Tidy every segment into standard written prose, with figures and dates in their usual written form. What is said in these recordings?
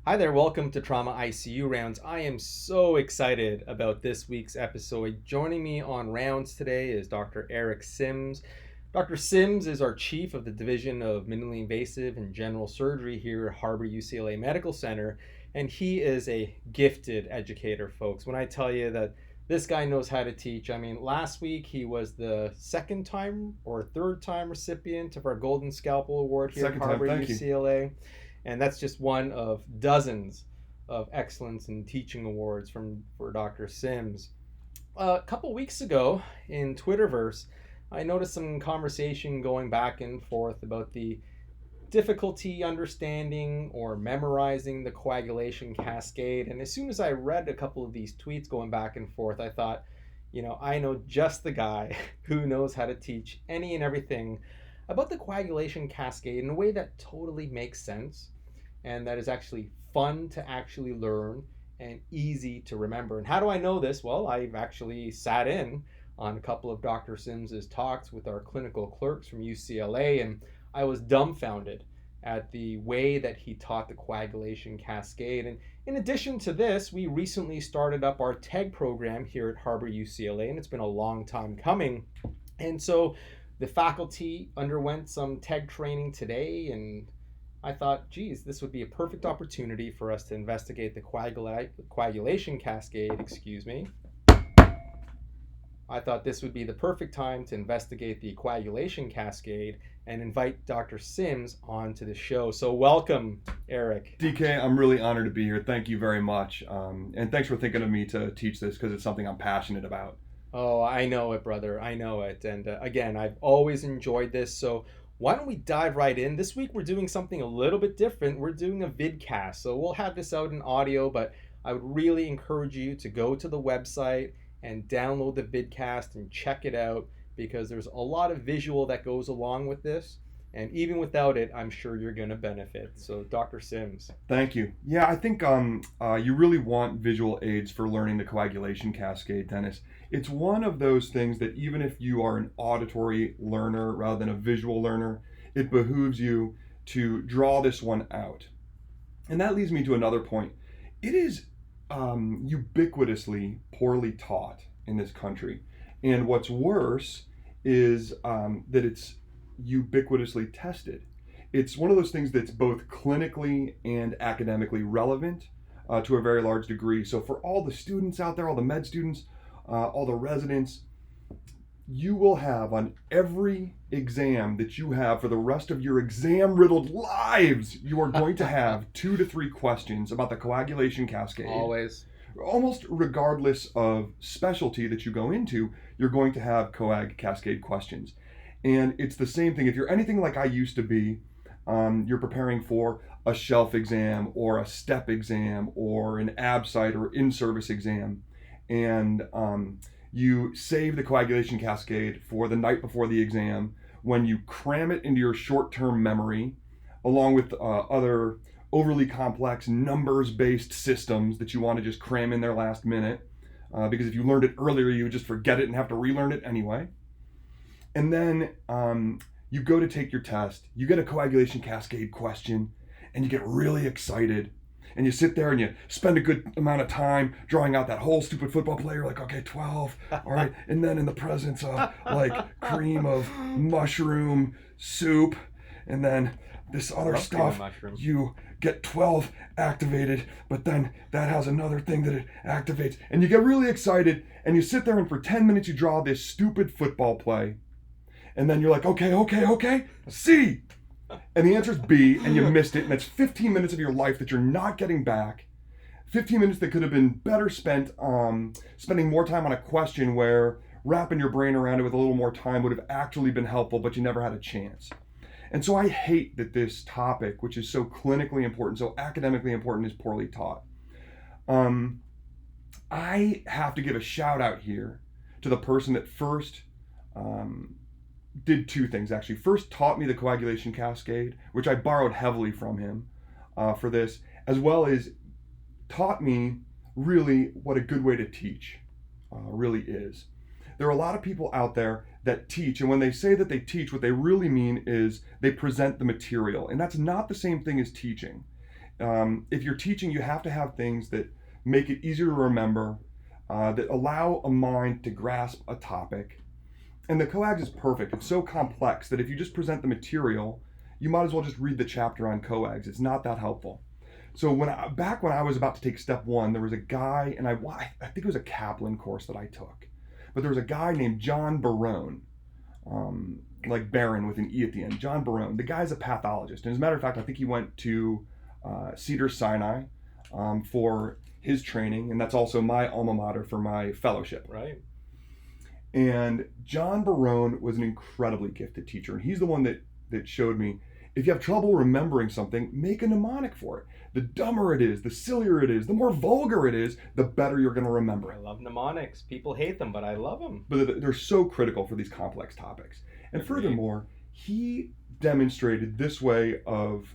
Hi there, welcome to Trauma ICU Rounds. I am so excited about this week's episode. Joining me on rounds today is Dr. Eric Sims. Dr. Sims is our chief of the Division of Minimally Invasive and General Surgery here at Harbor UCLA Medical Center, and he is a gifted educator, folks. When I tell you that this guy knows how to teach, I mean, last week he was the second time or third time recipient of our Golden Scalpel Award here Second at time, Harbor thank you. UCLA. And that's just one of dozens of excellence in teaching awards for Dr. Sims. A couple weeks ago in Twitterverse, I noticed some conversation going back and forth about the difficulty understanding or memorizing the coagulation cascade. And as soon as I read a couple of these tweets going back and forth, I thought, I know just the guy who knows how to teach any and everything about the coagulation cascade in a way that totally makes sense and that is actually fun to actually learn and easy to remember. And how do I know this? Well, I've actually sat in on a couple of Dr. Sims's talks with our clinical clerks from UCLA, and I was dumbfounded at the way that he taught the coagulation cascade. And in addition to this, we recently started up our TEG program here at Harbor UCLA, and it's been a long time coming. And so the faculty underwent some TEG training today, and I thought, geez, this would be a perfect opportunity for us to investigate the coagulation cascade, excuse me. I thought this would be the perfect time to investigate the coagulation cascade and invite Dr. Sims onto the show. So welcome, Eric. DK, I'm really honored to be here. Thank you very much. And thanks for thinking of me to teach this because it's something I'm passionate about. Oh, I know it, brother. I know it. And again, I've always enjoyed this. So why don't we dive right in? This week we're doing something a little bit different. We're doing a vidcast. So we'll have this out in audio, but I would really encourage you to go to the website and download the vidcast and check it out because there's a lot of visual that goes along with this. And even without it, I'm sure you're going to benefit. So, Dr. Sims. Thank you. Yeah, I think you really want visual aids for learning the coagulation cascade, Dennis. It's one of those things that even if you are an auditory learner rather than a visual learner, it behooves you to draw this one out. And that leads me to another point. It is ubiquitously poorly taught in this country. And what's worse is that it's ubiquitously tested. It's one of those things that's both clinically and academically relevant to a very large degree. So for all the students out there, all the med students, all the residents, you will have on every exam that you have for the rest of your exam-riddled lives, you are going to have 2 to 3 questions about the coagulation cascade. Always. Almost regardless of specialty that you go into, you're going to have coag cascade questions. And it's the same thing. If you're anything like I used to be, you're preparing for a shelf exam or a step exam or an ABSITE or in-service exam, and you save the coagulation cascade for the night before the exam when you cram it into your short-term memory, along with other overly complex numbers-based systems that you want to just cram in there last minute, because if you learned it earlier, you would just forget it and have to relearn it anyway. And then you go to take your test, you get a coagulation cascade question, and you get really excited. And you sit there and you spend a good amount of time drawing out that whole stupid football player, like, okay, 12, all right. And then in the presence of like cream of mushroom soup, and then this other stuff, you get 12 activated, but then that has another thing that it activates. And you get really excited, and you sit there and for 10 minutes you draw this stupid football play. And then you're like, okay, C. And the answer is B, and you missed it, and that's 15 minutes of your life that you're not getting back. 15 minutes that could have been better spent spending more time on a question where wrapping your brain around it with a little more time would have actually been helpful, but you never had a chance. And so I hate that this topic, which is so clinically important, so academically important, is poorly taught. I have to give a shout out here to the person that first did 2 things, actually. First taught me the coagulation cascade, which I borrowed heavily from him for this, as well as taught me really what a good way to teach really is. There are a lot of people out there that teach, and when they say that they teach, what they really mean is they present the material, and that's not the same thing as teaching. If you're teaching, you have to have things that make it easier to remember, that allow a mind to grasp a topic. And the coags is perfect. It's so complex that if you just present the material, you might as well just read the chapter on coags. It's not that helpful. So back when I was about to take step 1, there was a guy, and I think it was a Kaplan course that I took, but there was a guy named John Barone, like Baron with an E at the end. John Barone. The guy's a pathologist, and as a matter of fact, I think he went to Cedars-Sinai for his training, and that's also my alma mater for my fellowship. Right. And John Barone was an incredibly gifted teacher, and he's the one that showed me, if you have trouble remembering something, make a mnemonic for it. The dumber it is, the sillier it is, the more vulgar it is, the better you're going to remember it. I love mnemonics. People hate them, but I love them. But they're so critical for these complex topics. And Agreed. Furthermore, he demonstrated this way of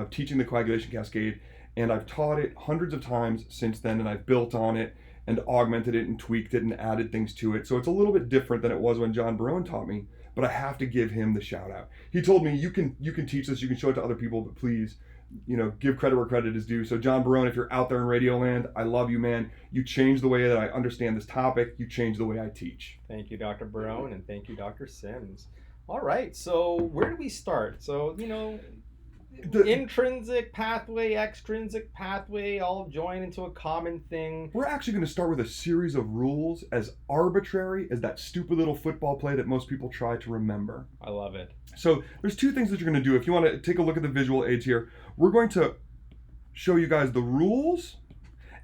teaching the coagulation cascade, and I've taught it hundreds of times since then, and I've built on it and augmented it and tweaked it and added things to it. So it's a little bit different than it was when John Barone taught me, but I have to give him the shout out. He told me, you can teach this, you can show it to other people, but please, give credit where credit is due. So John Barone, if you're out there in radio land, I love you, man. You changed the way that I understand this topic. You changed the way I teach. Thank you, Dr. Barone, and thank you, Dr. Sims. All right, so where do we start? So, the intrinsic pathway, extrinsic pathway, all join into a common thing. We're actually going to start with a series of rules as arbitrary as that stupid little football play that most people try to remember. I love it. So there's 2 things that you're going to do. If you want to take a look at the visual aids here, we're going to show you guys the rules,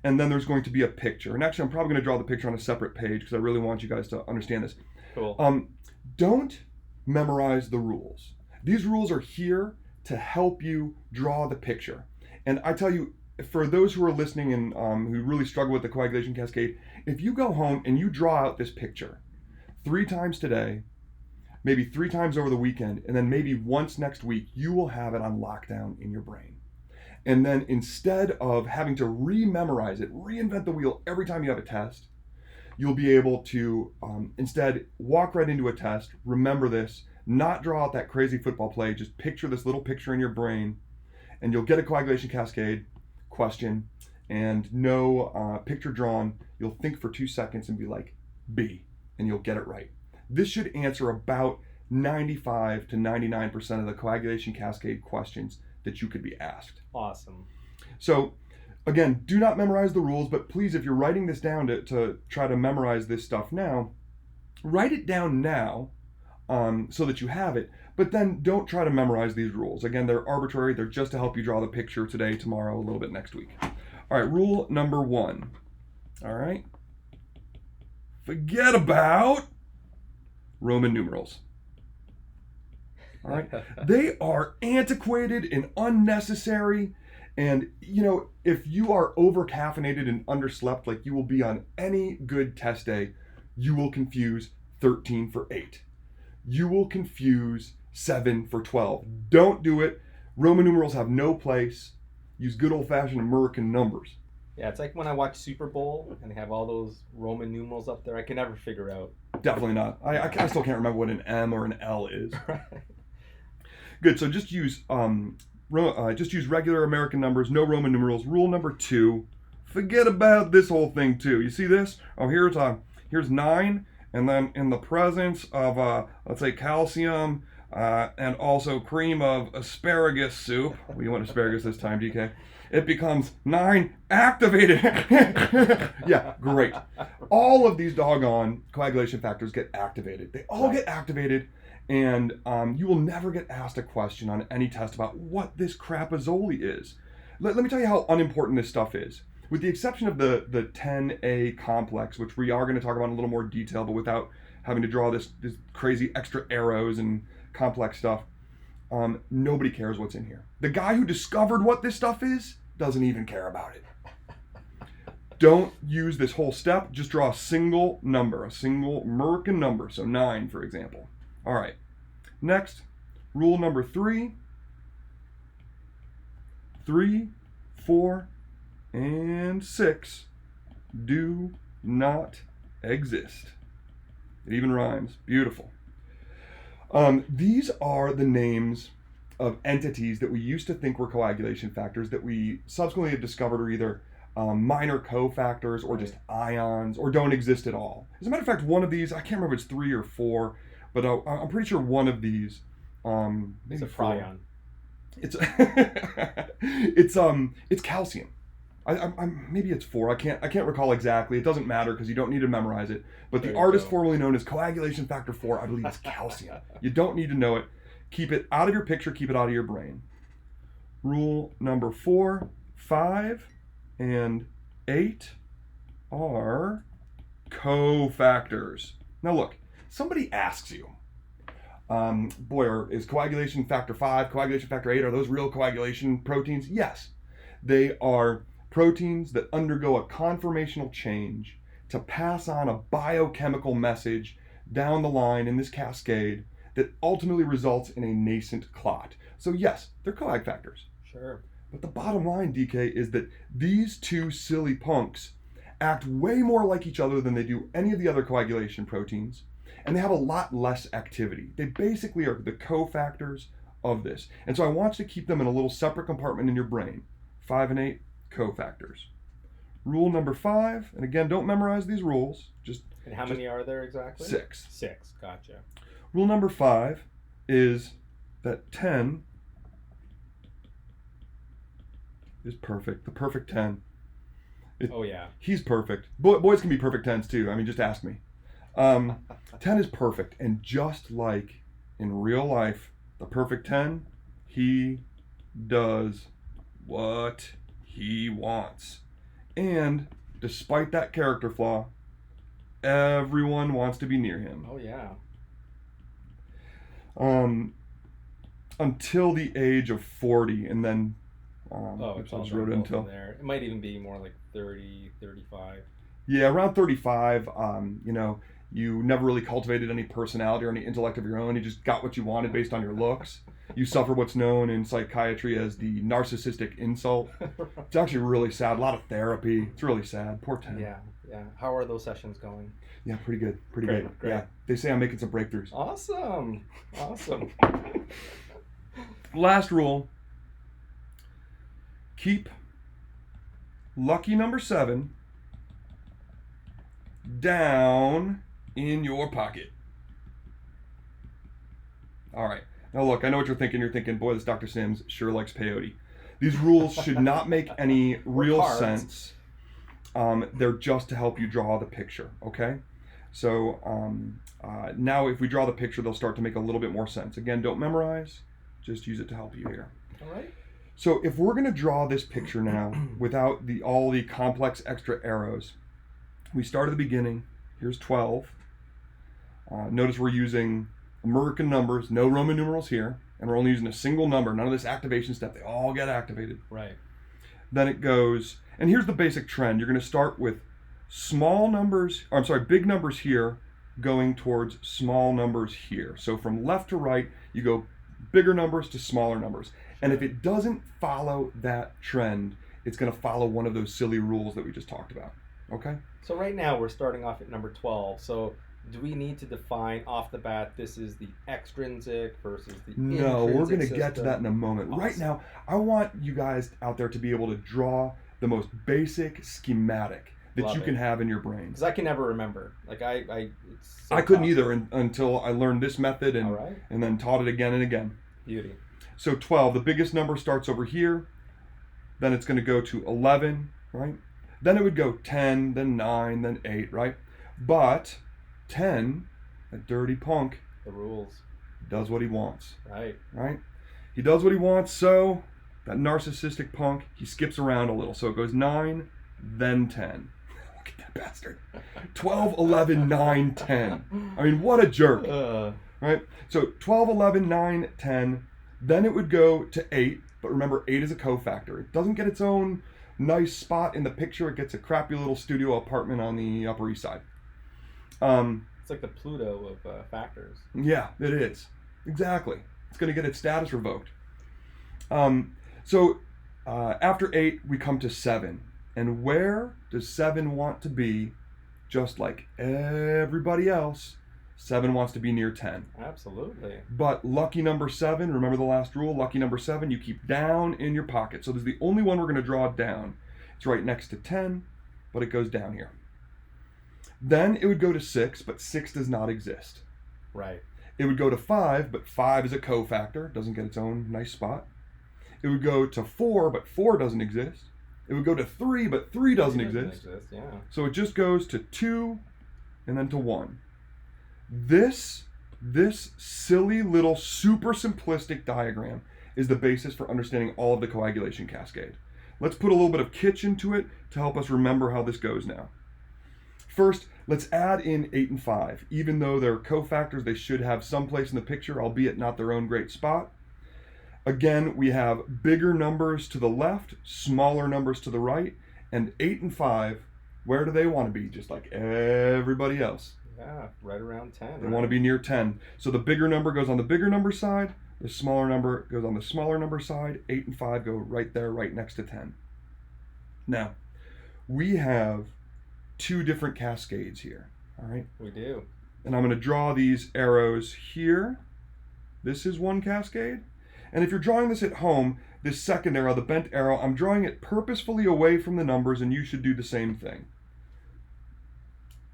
and then there's going to be a picture. And actually, I'm probably going to draw the picture on a separate page because I really want you guys to understand this. Cool. Don't memorize the rules. These rules are here to help you draw the picture. And I tell you, for those who are listening and who really struggle with the coagulation cascade, if you go home and you draw out this picture 3 times today, maybe 3 times over the weekend, and then maybe once next week, you will have it on lockdown in your brain. And then instead of having to re-memorize it, reinvent the wheel every time you have a test, you'll be able to instead walk right into a test, remember this, not draw out that crazy football play, just picture this little picture in your brain, and you'll get a coagulation cascade question, and no picture drawn, you'll think for 2 seconds and be like, B, and you'll get it right. This should answer about 95 to 99% of the coagulation cascade questions that you could be asked. Awesome. So again, do not memorize the rules, but please, if you're writing this down to try to memorize this stuff now, write it down now so that you have it, but then don't try to memorize these rules. Again, they're arbitrary. They're just to help you draw the picture today, tomorrow, a little bit next week. All right, rule number 1. All right. Forget about Roman numerals. All right. They are antiquated and unnecessary. And, if you are over caffeinated and underslept, like you will be on any good test day, you will confuse 13 for 8. You will confuse 7 for 12. Don't do it. Roman numerals have no place. Use good old-fashioned American numbers. Yeah, it's like when I watch Super Bowl and they have all those Roman numerals up there. I can never figure out. Definitely not. I still can't remember what an M or an L is. Right. Good. So just use regular American numbers, no Roman numerals. Rule number 2: forget about this whole thing too. You see this? Oh, here's 9, and then in the presence of let's say calcium and also cream of asparagus soup. We want asparagus this time, DK. It becomes 9 activated. Yeah, great. All of these doggone coagulation factors get activated. They all get activated, and you will never get asked a question on any test about what this crapazoli is. Let me tell you how unimportant this stuff is. With the exception of the 10A complex, which we are going to talk about in a little more detail, but without having to draw this crazy extra arrows and complex stuff, nobody cares what's in here. The guy who discovered what this stuff is doesn't even care about it. Don't use this whole step. Just draw a single number, a single American number. So 9, for example. All right. Next, rule number 3. 3, 4, and 6 do not exist. It even rhymes. Beautiful. These are the names of entities that we used to think were coagulation factors that we subsequently have discovered are either minor cofactors or just ions or don't exist at all. As a matter of fact, one of these, I can't remember if it's 3 or 4, but I'm pretty sure one of these, maybe It's a 4. prion. It's it's calcium. Maybe it's 4. I can't recall exactly. It doesn't matter because you don't need to memorize it. But There the you artist go. formerly known as coagulation factor 4, I believe it's calcium. You don't need to know it. Keep it out of your picture. Keep it out of your brain. Rule number 4, 5, and 8 are cofactors. Now look, somebody asks you, is coagulation factor 5, coagulation factor 8, are those real coagulation proteins? Yes. They are proteins that undergo a conformational change to pass on a biochemical message down the line in this cascade that ultimately results in a nascent clot. So yes, they're coag factors. Sure. But the bottom line, DK, is that these two silly punks act way more like each other than they do any of the other coagulation proteins, and they have a lot less activity. They basically are the cofactors of this. And so I want you to keep them in a little separate compartment in your brain. 5 and 8, cofactors. Rule number 5, and again, don't memorize these rules. And how many are there exactly? 6. 6, gotcha. Rule number 5 is that 10 is perfect. The perfect 10. Oh yeah. He's perfect. Boys can be perfect 10s too. I mean, just ask me. 10 is perfect. And just like in real life, the perfect 10, he does what he wants. And despite that character flaw, everyone wants to be near him. Oh yeah. Until the age of 40, and then It's all wrote until there. It might even be more like 30, 35. Yeah, around 35. You never really cultivated any personality or any intellect of your own. You just got what you wanted based on your looks. You suffer what's known in psychiatry as the narcissistic insult. It's actually really sad. A lot of therapy. It's really sad. Poor Tim. Yeah. How are those sessions going? Yeah, pretty good. Pretty Great, good. great. Yeah, they say I'm making some breakthroughs. Awesome. Last rule. Keep lucky number 7 down in your pocket. All right. Now look, I know what you're thinking. You're thinking, boy, this Dr. Sims sure likes peyote. These rules should not make any real cards. sense. They're just to help you draw the picture, okay? So now if we draw the picture, they'll start to make a little bit more sense. Again, don't memorize. Just use it to help you here. All right. So if we're going to draw this picture now without all the complex extra arrows, we start at the beginning. Here's 12. Notice we're using American numbers, no Roman numerals here, and we're only using a single number. None of this activation step. They all get activated. Right. Then it goes, and here's the basic trend. You're going to start with big numbers here going towards small numbers here. So from left to right, you go bigger numbers to smaller numbers. And if it doesn't follow that trend, it's going to follow one of those silly rules that we just talked about. Okay? So right now we're starting off at number 12. So do we need to define off the bat this is the extrinsic versus the No, intrinsic we're going to system? get to that in a moment. Awesome. Right now, I want you guys out there to be able to draw the most basic schematic that Love you it. can have in your brain. Because I can never remember. Like it's so I couldn't tough. either until I learned this method All right. and then taught it again and again. Beauty. So 12, the biggest number starts over here. Then it's going to go to 11, right? Then it would go 10, then 9, then 8, right? But 10, that dirty punk, The rules. does what he wants, Right. right? He does what he wants, so that narcissistic punk, he skips around a little. So it goes 9, then 10. Look at that bastard. 12, 11, 9, 10. I mean, what a jerk, right? So 12, 11, 9, 10. Then it would go to 8, but remember 8 is a cofactor. It doesn't get its own nice spot in the picture. It gets a crappy little studio apartment on the Upper East Side. It's like the Pluto of factors. Yeah, it is. Exactly. It's going to get its status revoked. So after 8, we come to 7. And where does 7 want to be, just like everybody else? 7 wants to be near 10. Absolutely. But lucky number 7, remember the last rule, lucky number 7, you keep down in your pocket. So this is the only one we're going to draw down. It's right next to 10, but it goes down here. Then it would go to 6, but 6 does not exist. Right. It would go to 5, but 5 is a cofactor, doesn't get its own nice spot. It would go to 4, but 4 doesn't exist. It would go to 3, but 3 doesn't exist. Yeah. So it just goes to 2 and then to 1. This silly little super simplistic diagram is the basis for understanding all of the coagulation cascade. Let's put a little bit of kitsch into it to help us remember how this goes now. First, let's add in 8 and 5. Even though they're cofactors, they should have some place in the picture, albeit not their own great spot. Again, we have bigger numbers to the left, smaller numbers to the right, and 8 and 5, where do they want to be? Just like everybody else. Yeah, right around 10. They want to be near 10. So the bigger number goes on the bigger number side, the smaller number goes on the smaller number side, 8 and 5 go right there, right next to 10. Now, we have 2 different cascades here, all right? We do. And I'm going to draw these arrows here. This is one cascade. And if you're drawing this at home, this second arrow, the bent arrow, I'm drawing it purposefully away from the numbers, and you should do the same thing.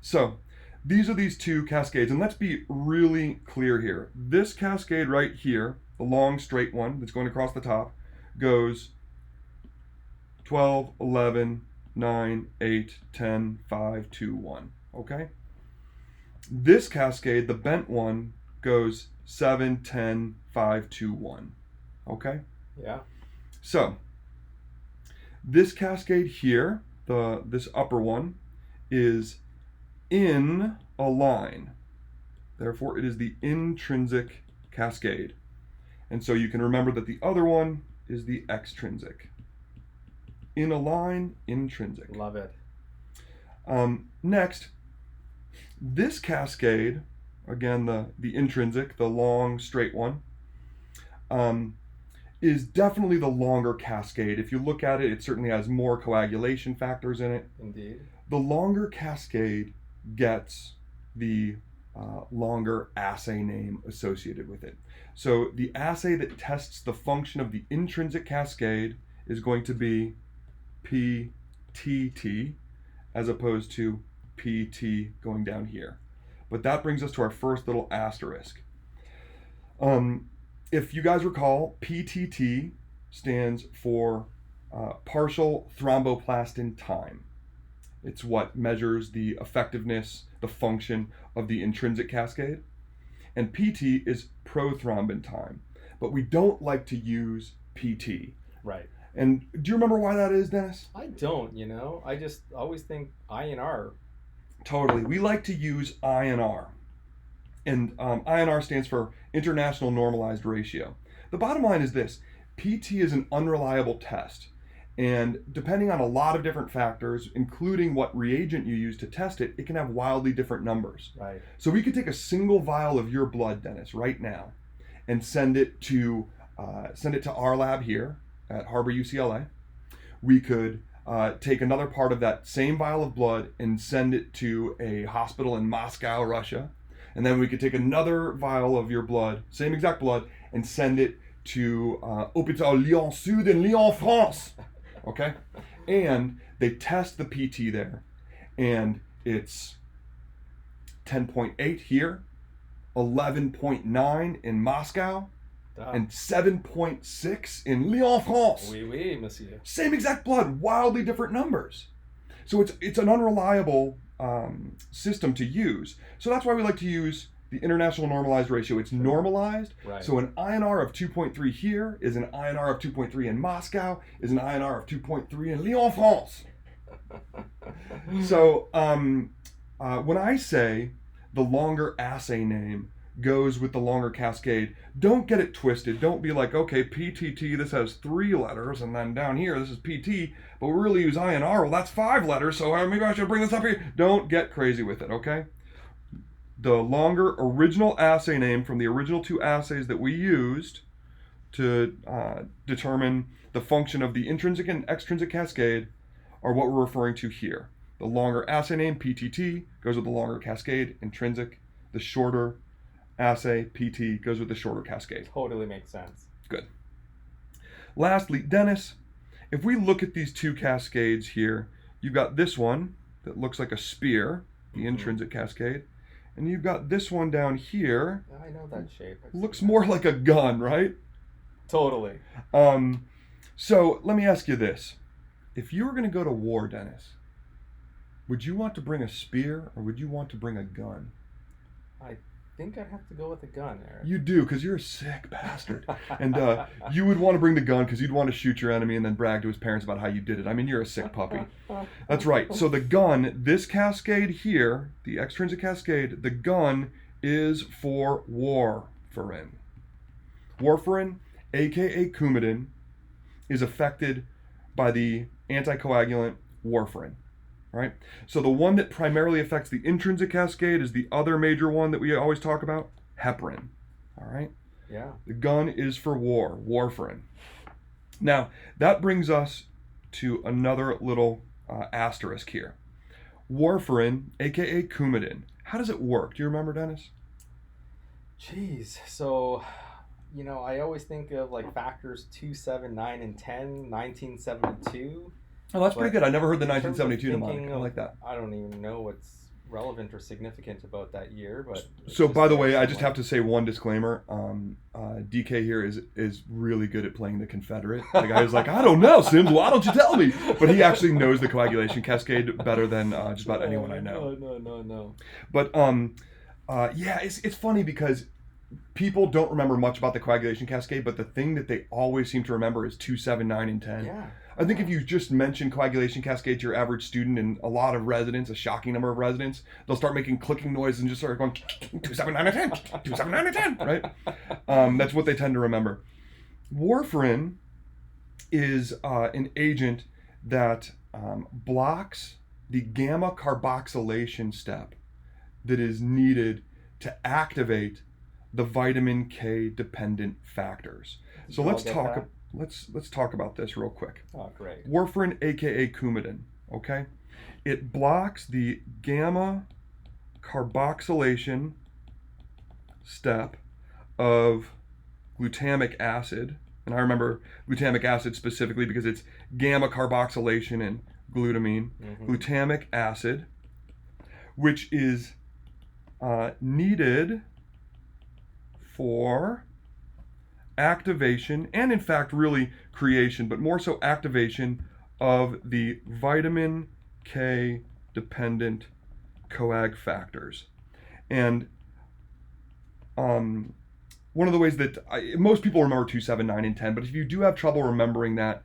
So, these are these 2 cascades, and let's be really clear here. This cascade right here, the long straight one that's going across the top, goes 12, 11, 9, 8, 10, 5, 2, 1. Okay? This cascade, the bent one, goes 7, 10, 5, 2, 1. Okay? Yeah. So, this cascade here, this upper one, is in a line. Therefore, it is the intrinsic cascade. And so you can remember that the other one is the extrinsic. In a line, intrinsic. Love it. Next, this cascade, again, the intrinsic, the long, straight one, is definitely the longer cascade. If you look at it, it certainly has more coagulation factors in it. Indeed. The longer cascade gets the longer assay name associated with it. So the assay that tests the function of the intrinsic cascade is going to be PTT as opposed to PT going down here. But that brings us to our first little asterisk. If you guys recall, PTT stands for partial thromboplastin time. It's what measures the effectiveness, the function of the intrinsic cascade. And PT is prothrombin time. But we don't like to use PT. Right. And do you remember why that is, Dennis? I don't, I just always think INR. Totally. We like to use INR. And INR stands for International Normalized Ratio. The bottom line is this. PT is an unreliable test. And depending on a lot of different factors, including what reagent you use to test it, it can have wildly different numbers. Right. So we could take a single vial of your blood, Dennis, right now, and send it to our lab here at Harbor UCLA. We could take another part of that same vial of blood and send it to a hospital in Moscow, Russia. And then we could take another vial of your blood, same exact blood, and send it to Hôpital Lyon Sud in Lyon, France. Okay? And they test the PT there, and it's 10.8 here, 11.9 in Moscow, and 7.6 in Lyon, France. Oui, oui, monsieur. Same exact blood, wildly different numbers. So it's an unreliable system to use. So that's why we like to use the International Normalized Ratio. It's normalized. Right. So an INR of 2.3 here is an INR of 2.3 in Moscow, is an INR of 2.3 in Lyon, France. So when I say the longer assay name goes with the longer cascade, don't get it twisted. Don't be like, okay, PTT, this has 3 letters, and then down here, this is PT, but we really use INR. Well, that's 5 letters, so maybe I should bring this up here. Don't get crazy with it, okay? The longer original assay name from the original 2 assays that we used to determine the function of the intrinsic and extrinsic cascade are what we're referring to here. The longer assay name, PTT, goes with the longer cascade, intrinsic, the shorter assay, PT, goes with the shorter Cascade. Totally makes sense. Good. Lastly, Dennis, if we look at these two Cascades here, you've got this one that looks like a spear, the intrinsic Cascade, and you've got this one down here. I know that shape. Looks more like a gun, right? Totally. So let me ask you this. If you were going to go to war, Dennis, would you want to bring a spear or would you want to bring a gun? I think I'd have to go with a gun, Eric. You do, because you're a sick bastard. And you would want to bring the gun because you'd want to shoot your enemy and then brag to his parents about how you did it. I mean, you're a sick puppy. That's right. So the gun, this Cascade here, the extrinsic Cascade, the gun is for warfarin. Warfarin, aka Coumadin, is affected by the anticoagulant warfarin. Right? So the one that primarily affects the intrinsic Cascade is the other major one that we always talk about, heparin. All right? Yeah. The gun is for warfarin. Now, that brings us to another little asterisk here. Warfarin, aka Coumadin, how does it work? Do you remember, Dennis? Jeez. So, I always think of like factors 2, 7, 9, and 10, 1972. Oh, that's pretty good. I never heard the in terms of 1972 mnemonic. I thinking like that. I don't even know what's relevant or significant about that year, but So, by the way, I just have to say one disclaimer. DK here is really good at playing the Confederate. The guy is like, I don't know, Sims. Why don't you tell me? But he actually knows the coagulation cascade better than just about anyone I know. No. But yeah, it's funny because people don't remember much about the coagulation cascade, but the thing that they always seem to remember is 2, 7, 9, and 10. Yeah. I think if you just mention coagulation cascade to your average student and a lot of residents, a shocking number of residents, they'll start making clicking noise and just start going 2, 7, 9, and 10, 2, 7, 9, and 10, right? That's what they tend to remember. Warfarin is an agent that blocks the gamma carboxylation step that is needed to activate the vitamin K dependent factors. So let's talk about this real quick. Oh, great. Warfarin, aka Coumadin, okay? It blocks the gamma carboxylation step of glutamic acid. And I remember glutamic acid specifically because it's gamma carboxylation and glutamine. Glutamic acid, which is needed for activation and in fact really creation, but more so activation of the vitamin K dependent coag factors. And one of the ways that most people remember 2, 7, 9, and 10, but if you do have trouble remembering that,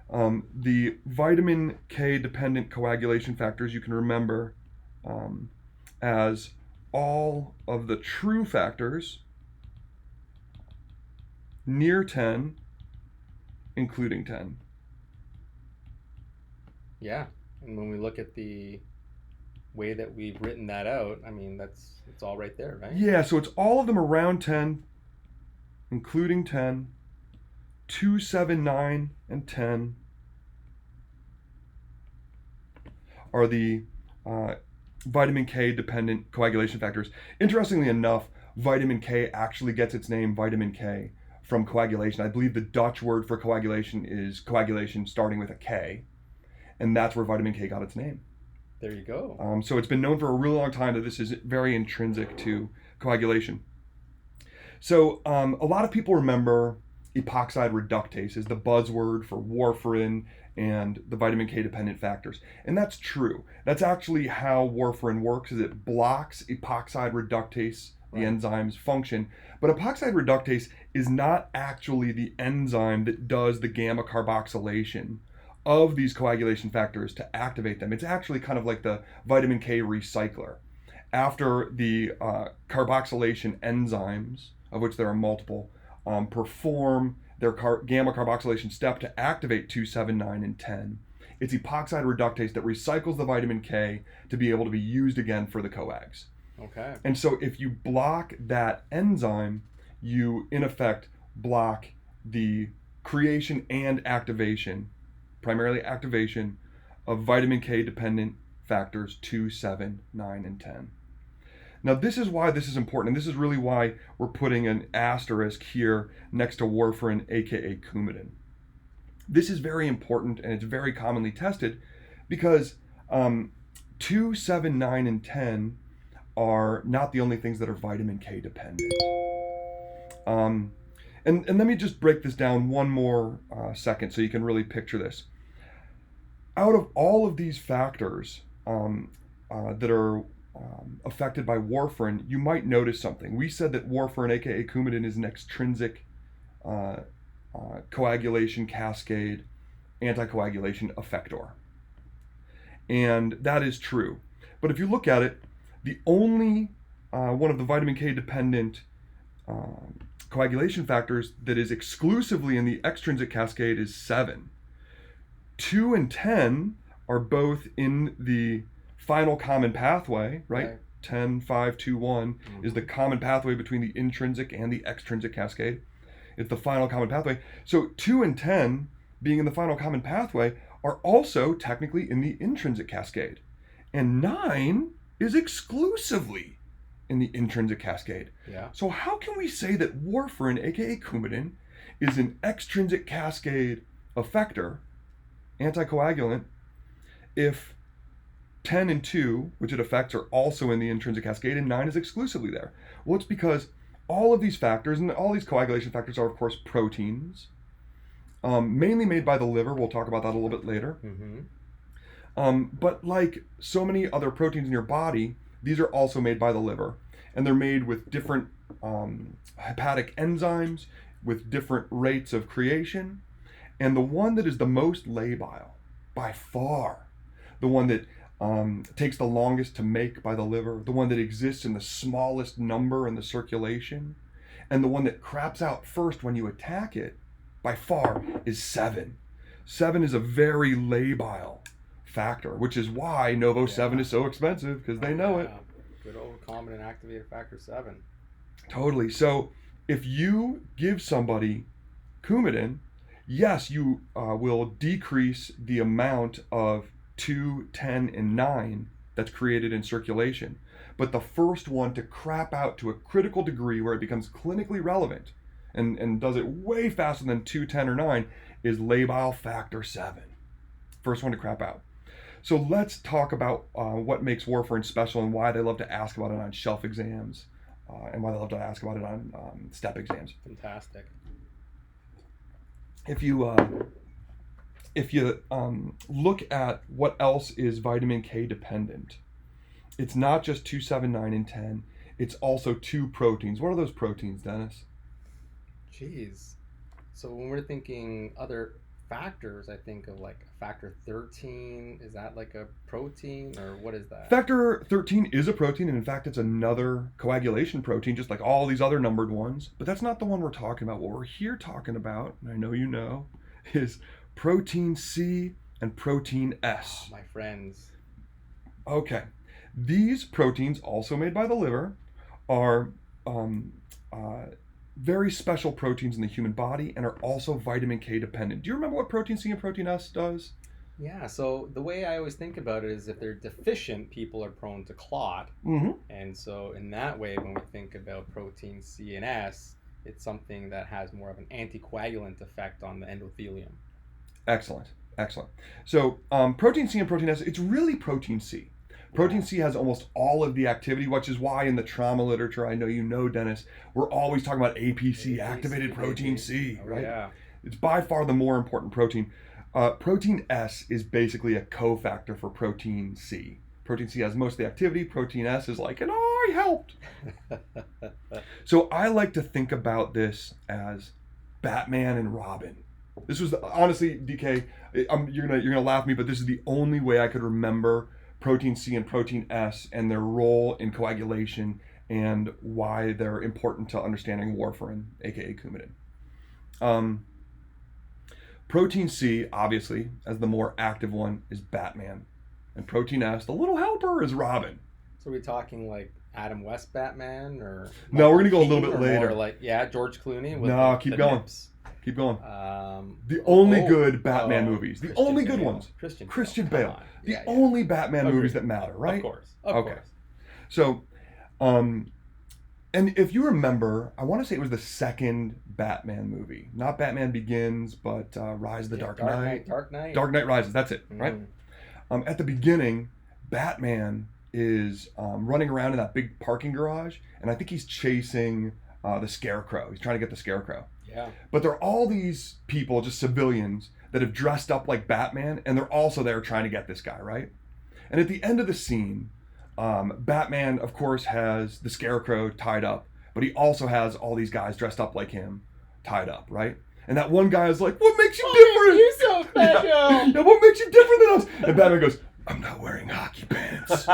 the vitamin K dependent coagulation factors you can remember as all of the true factors near 10, including 10. Yeah, and when we look at the way that we've written that out, I mean, it's all right there, right? Yeah, so it's all of them around 10, including 10, 2, 7, 9, and 10 are the vitamin K dependent coagulation factors. Interestingly enough, vitamin K actually gets its name vitamin K from coagulation. I believe the Dutch word for coagulation is coagulation starting with a K, and that's where vitamin K got its name. There you go. So it's been known for a really long time that this is very intrinsic to coagulation. So a lot of people remember epoxide reductase as the buzzword for warfarin and the vitamin K dependent factors. And that's true. That's actually how warfarin works, is it blocks epoxide reductase, the enzyme's function. But epoxide reductase is not actually the enzyme that does the gamma carboxylation of these coagulation factors to activate them. It's actually kind of like the vitamin K recycler. After the carboxylation enzymes, of which there are multiple, perform their gamma carboxylation step to activate 2, 7, 9, and 10, it's epoxide reductase that recycles the vitamin K to be able to be used again for the coags. Okay. And so if you block that enzyme, you in effect block the creation and activation, primarily activation, of vitamin K dependent factors 2, 7, 9, and 10. Now, this is why this is important, and this is really why we're putting an asterisk here next to warfarin, aka Coumadin. This is very important, and it's very commonly tested because 2, 7, 9, and 10 are not the only things that are vitamin K dependent. And let me just break this down one more second so you can really picture this. Out of all of these factors that are affected by warfarin, you might notice something. We said that warfarin, aka Coumadin, is an extrinsic coagulation, cascade, anticoagulation effector. And that is true. But if you look at it, the only one of the vitamin K dependent coagulation factors that is exclusively in the extrinsic cascade is 7. 2 and 10 are both in the final common pathway, right? 10, 5, 2, 1 is the common pathway between the intrinsic and the extrinsic cascade. It's the final common pathway. So 2 and 10, being in the final common pathway, are also technically in the intrinsic cascade. And 9 is exclusively in the intrinsic cascade. Yeah. So how can we say that warfarin, aka Coumadin, is an extrinsic cascade effector, anticoagulant, if 10 and 2, which it affects, are also in the intrinsic cascade, and 9 is exclusively there? Well, it's because all of these factors, and all these coagulation factors are, of course, proteins, mainly made by the liver. We'll talk about that a little bit later. But like so many other proteins in your body, these are also made by the liver. And they're made with different hepatic enzymes, with different rates of creation. And the one that is the most labile, by far, the one that takes the longest to make by the liver, the one that exists in the smallest number in the circulation, and the one that craps out first when you attack it, by far, is 7. 7 is a very labile factor, which is why Novo 7 is so expensive, because they know it. Good old recombinant activator factor 7. Totally. So if you give somebody Coumadin, yes, you will decrease the amount of 2, 10, and 9 that's created in circulation. But the first one to crap out to a critical degree where it becomes clinically relevant and does it way faster than 2, 10, or 9 is labile factor 7. First one to crap out. So let's talk about what makes warfarin special and why they love to ask about it on shelf exams and why they love to ask about it on step exams. Fantastic. If you look at what else is vitamin K dependent, it's not just 2, 7, 9, and 10. It's also 2 proteins. What are those proteins, Dennis? Jeez. So when we're thinking other factors, I think of like factor 13. Is that like a protein, or what is that? Factor 13 is a protein, and in fact, it's another coagulation protein, just like all these other numbered ones. But that's not the one we're talking about. What we're here talking about, and I know you know, is protein C and protein S. Oh, my friends. Okay. These proteins, also made by the liver, are very special proteins in the human body and are also vitamin K dependent. Do you remember what protein C and protein S does? Yeah, so the way I always think about it is if they're deficient, people are prone to clot. And so in that way, when we think about protein C and S, it's something that has more of an anticoagulant effect on the endothelium. Excellent. So protein C and protein S, it's really protein C. Protein C has almost all of the activity, which is why in the trauma literature, I know you know, Dennis, we're always talking about APC, activated protein C, right? Yeah. It's by far the more important protein. Protein S is basically a cofactor for protein C. Protein C has most of the activity. Protein S is like, and I helped. So I like to think about this as Batman and Robin. This was honestly, DK, you're gonna laugh at me, but this is the only way I could remember protein C and protein S and their role in coagulation and why they're important to understanding warfarin, aka Coumadin. Protein C, obviously, as the more active one, is Batman, and protein S, the little helper, is Robin. So are we talking like Adam West Batman, or no? We're gonna go a little bit later. Or like George Clooney. With no, the, keep the going. nips. Keep going. The only good Batman movies. The only good Bale. ones. Christian Bale. The only Batman movies that matter, right? Of course. So, Um, and if you remember, I want to say it was the second Batman movie, not Batman Begins, but Rise of the Dark Knight. Dark Knight. Dark Knight Rises. That's it, right? At the beginning, Batman is running around in that big parking garage, and I think he's chasing the Scarecrow. He's trying to get the Scarecrow. Yeah. But there are all these people, just civilians, that have dressed up like Batman, and they're also there trying to get this guy, right? And at the end of the scene, Batman, of course, has the Scarecrow tied up, but he also has all these guys dressed up like him tied up, right? And that one guy is like, "What makes you different? You so special." Yeah, what makes you different than us? And Batman goes, "I'm not wearing hockey pants."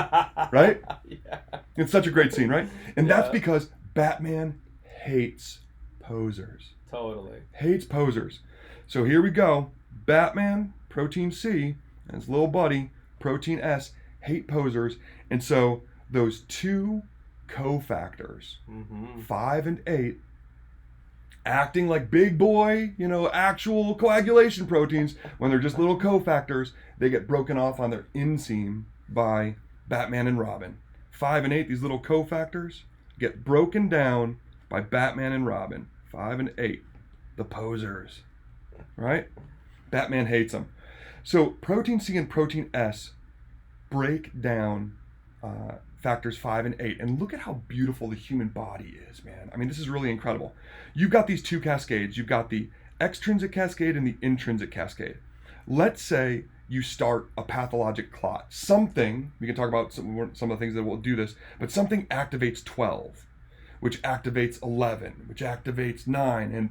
Right? Yeah. It's such a great scene, right? And that's because Batman hates posers. Totally. Hates posers. So here we go. Batman, Protein C, and his little buddy, Protein S, hate posers. And so those two cofactors, 5 and 8, acting like big boy, actual coagulation proteins, when they're just little cofactors, they get broken off on their inseam by Batman and Robin. 5 and 8, these little cofactors, get broken down by Batman and Robin. 5 and 8, the posers, right? Batman hates them. So Protein C and Protein S break down factors 5 and 8. And look at how beautiful the human body is, man. I mean, this is really incredible. You've got these two cascades. You've got the extrinsic cascade and the intrinsic cascade. Let's say you start a pathologic clot. Something, we can talk about some of the things that will do this, but something activates 12, which activates 11, which activates 9, and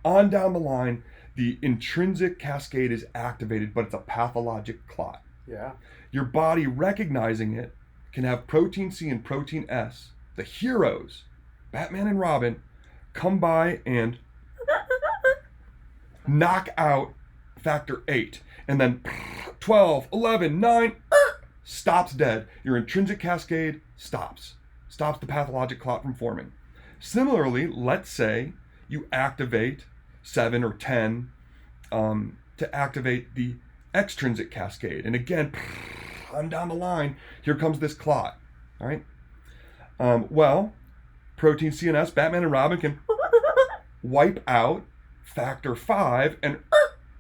on down the line, the intrinsic cascade is activated, but it's a pathologic clot. Yeah. Your body, recognizing it, can have Protein C and Protein S, the heroes, Batman and Robin, come by and knock out factor 8. And then 12, 11, 9, stops dead. Your intrinsic cascade stops the pathologic clot from forming. Similarly, let's say you activate 7 or 10 to activate the extrinsic cascade. And again, on down the line, here comes this clot. All right. Well, Protein C and S, Batman and Robin can wipe out factor 5 and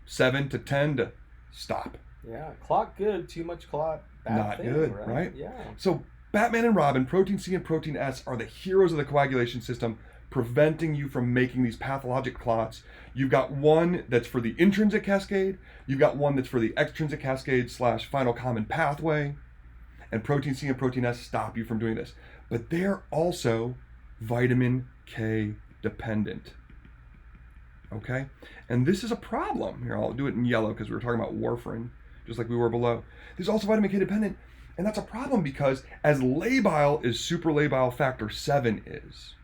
7 to 10 to stop. Yeah. Clot good, too much clot, bad Not thing, good, right? right? Yeah. So Batman and Robin, Protein C and Protein S, are the heroes of the coagulation system, preventing you from making these pathologic clots. You've got one that's for the intrinsic cascade. You've got one that's for the extrinsic cascade / final common pathway. And Protein C and Protein S stop you from doing this. But they're also vitamin K dependent. Okay? And this is a problem. Here, I'll do it in yellow because we were talking about warfarin, just like we were below. There's also vitamin K dependent. And that's a problem because as labile as superlabile factor 7 is,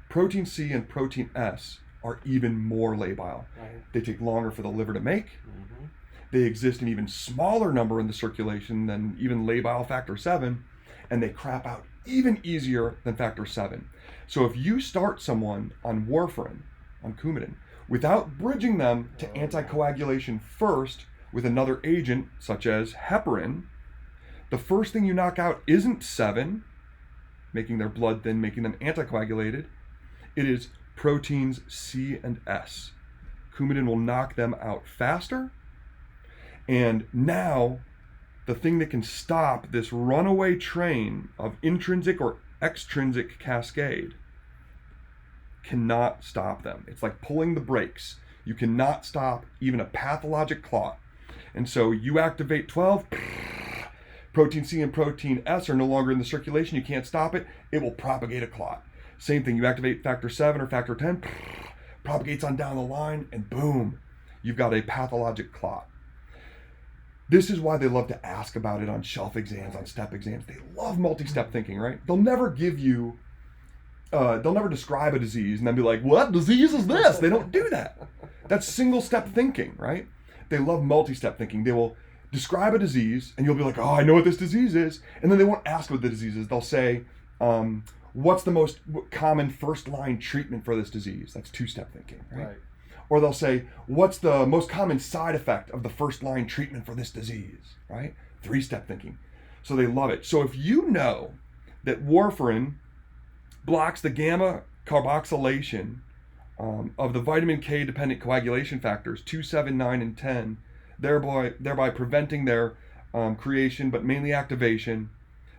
Protein C and Protein S are even more labile. Right. They take longer for the liver to make. Mm-hmm. They exist in even smaller number in the circulation than even labile factor 7, and they crap out even easier than factor 7. So if you start someone on warfarin, on Coumadin, without bridging them to anticoagulation first with another agent such as heparin, the first thing you knock out isn't 7, making their blood thin, making them anticoagulated. It is proteins C and S. Coumadin will knock them out faster. And now, the thing that can stop this runaway train of intrinsic or extrinsic cascade cannot stop them. It's like pulling the brakes. You cannot stop even a pathologic clot. And so you activate 12, Protein C and Protein S are no longer in the circulation. You can't stop it. It will propagate a clot. Same thing, you activate factor 7 or factor 10, propagates on down the line, and boom, you've got a pathologic clot. This is why they love to ask about it on shelf exams, on step exams. They love multi-step thinking, right? They'll never give you, they'll never describe a disease and then be like, what disease is this? They don't do that. That's single-step thinking, right? They love multi-step thinking. They will describe a disease, and you'll be like, oh, I know what this disease is. And then they won't ask what the disease is. They'll say, what's the most common first-line treatment for this disease? That's two-step thinking, right? Or they'll say, what's the most common side effect of the first-line treatment for this disease, right? Three-step thinking. So they love it. So if you know that warfarin blocks the gamma carboxylation of the vitamin K dependent coagulation factors 2, 7, 9, and 10, thereby preventing their creation, but mainly activation,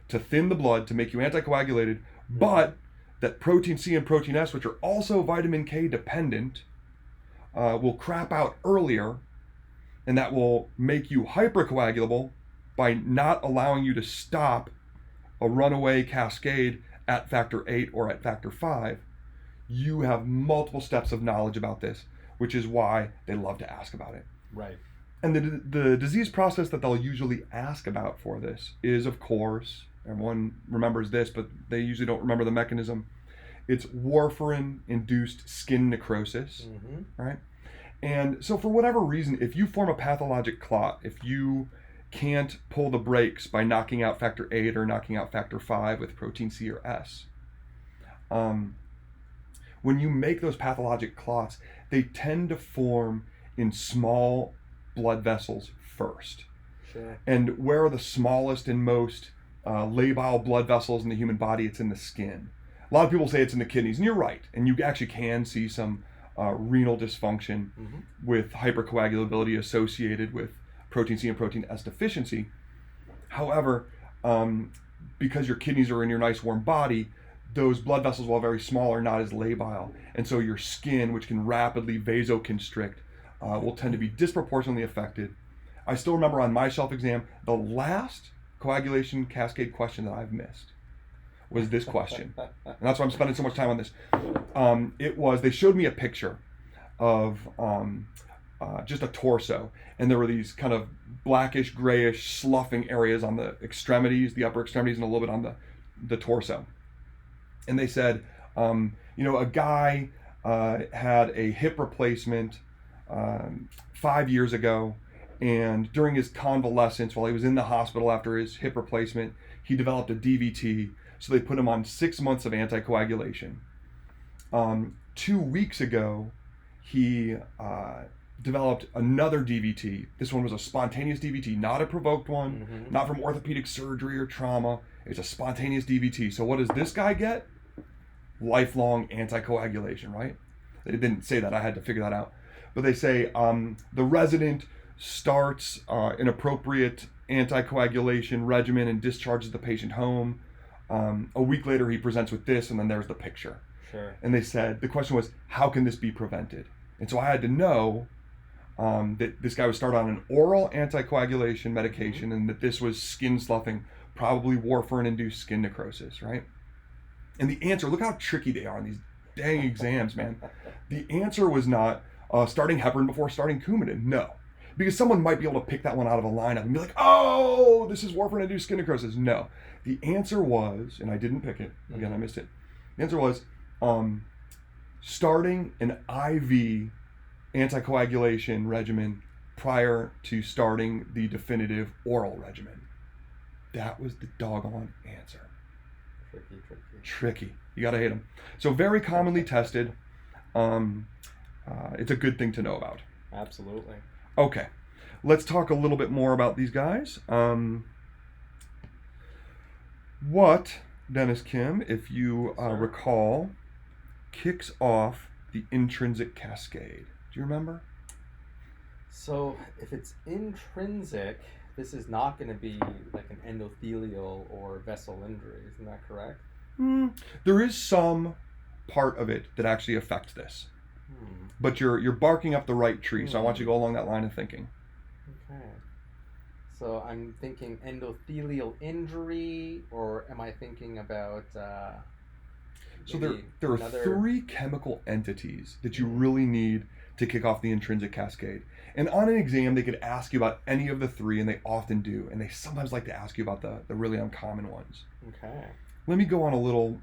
to thin the blood, to make you anticoagulated, but that protein C and protein S, which are also vitamin K dependent, will crap out earlier, and that will make you hypercoagulable by not allowing you to stop a runaway cascade at factor 8 or at factor 5. You have multiple steps of knowledge about this, which is why they love to ask about it. Right. And the disease process that they'll usually ask about for this is, of course, everyone remembers this, but they usually don't remember the mechanism. It's warfarin-induced skin necrosis, right? And so for whatever reason, if you form a pathologic clot, if you can't pull the brakes by knocking out factor 8 or knocking out factor 5 with protein C or S, when you make those pathologic clots, they tend to form in small blood vessels first. Sure. And where are the smallest and most labile blood vessels in the human body? It's in the skin. A lot of people say it's in the kidneys, and you're right. And you actually can see some renal dysfunction with hypercoagulability associated with protein C and protein S deficiency. However, because your kidneys are in your nice warm body, those blood vessels, while very small, are not as labile. And so your skin, which can rapidly vasoconstrict, will tend to be disproportionately affected. I still remember on my self-exam, the last coagulation cascade question that I've missed was this question. And that's why I'm spending so much time on this. They showed me a picture of just a torso, and there were these kind of blackish, grayish, sloughing areas on the extremities, the upper extremities, and a little bit on the torso. And they said, a guy had a hip replacement 5 years ago, and during his convalescence, while he was in the hospital after his hip replacement, he developed a DVT, so they put him on 6 months of anticoagulation. 2 weeks ago, he developed another DVT. This one was a spontaneous DVT, not a provoked one, not from orthopedic surgery or trauma. It's a spontaneous DVT. So what does this guy get? Lifelong anticoagulation, right? They didn't say that. I had to figure that out. But they say the resident starts an appropriate anticoagulation regimen and discharges the patient home. A week later, he presents with this, and then there's the picture. Sure. And they said, the question was, how can this be prevented? And so I had to know that this guy was started on an oral anticoagulation medication, and that this was skin sloughing, probably warfarin-induced skin necrosis, right? And the answer, look how tricky they are in these dang exams, man. The answer was not starting heparin before starting Coumadin. No. Because someone might be able to pick that one out of a lineup and be like, oh, this is warfarin-induced skin necrosis. No. The answer was, and I didn't pick it. Again, I missed it. The answer was starting an IV anticoagulation regimen prior to starting the definitive oral regimen. That was the doggone answer. Tricky. You gotta hate them. So very commonly tested. It's a good thing to know about. Absolutely. Okay, let's talk a little bit more about these guys. What, Dennis Kim, if you recall, kicks off the intrinsic cascade? Do you remember? So if it's intrinsic, this is not going to be like an endothelial or vessel injury. Isn't that correct? There is some part of it that actually affects this. But you're barking up the right tree, so I want you to go along that line of thinking. Okay. So I'm thinking endothelial injury, or am I thinking about... So there are three chemical entities that you really need to kick off the intrinsic cascade. And on an exam, they could ask you about any of the three, and they often do. And they sometimes like to ask you about the really uncommon ones. Okay. Let me go on a little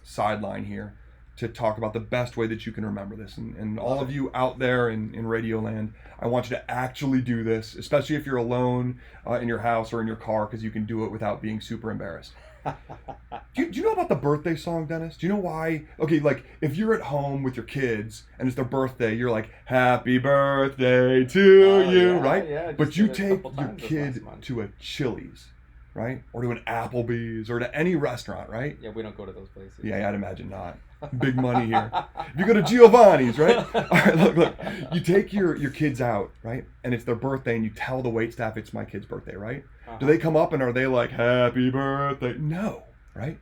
sideline here to talk about the best way that you can remember this. And all of you out there in Radio Land, I want you to actually do this, especially if you're alone in your house or in your car, because you can do it without being super embarrassed. Do you know about the birthday song, Dennis? Do you know why? Okay, like if you're at home with your kids and it's their birthday, you're like, happy birthday to you, yeah, right? Yeah, but you take your kid to a Chili's right? Or to an Applebee's or to any restaurant, right? Yeah, we don't go to those places. Yeah, I'd imagine not. Big money here. If you go to Giovanni's, right? All right, look. You take your kids out, right? And it's their birthday, and you tell the waitstaff it's my kid's birthday, right? Do they come up and are they like, happy birthday? No, right?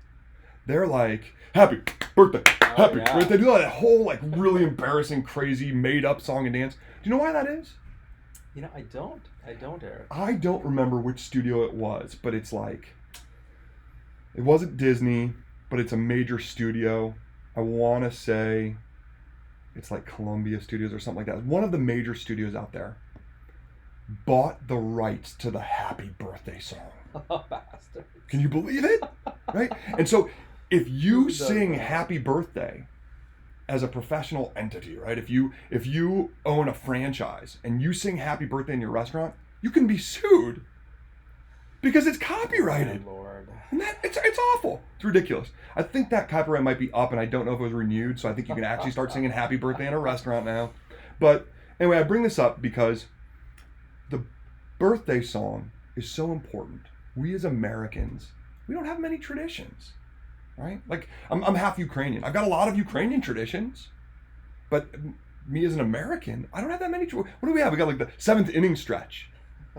They're like, happy birthday, happy birthday. They do that whole like really embarrassing, crazy, made-up song and dance. Do you know why that is? You know, I don't, Eric. I don't remember which studio it was, but it's like, it wasn't Disney, but it's a major studio. I want to say it's like Columbia Studios or something like that. One of the major studios out there bought the rights to the happy birthday song. Oh, bastards. Can you believe it? Right? And so if you sing happy birthday as a professional entity, right? If you own a franchise and you sing happy birthday in your restaurant, you can be sued because it's copyrighted. Oh, Lord. And it's awful. It's ridiculous. I think that copyright might be up, and I don't know if it was renewed, so I think you can actually start singing happy birthday in a restaurant now. But anyway, I bring this up because the birthday song is so important. We as Americans, we don't have many traditions, right? Like, I'm half Ukrainian. I've got a lot of Ukrainian traditions, but me as an American, I don't have that many. What do we have? We got like the 7th inning stretch,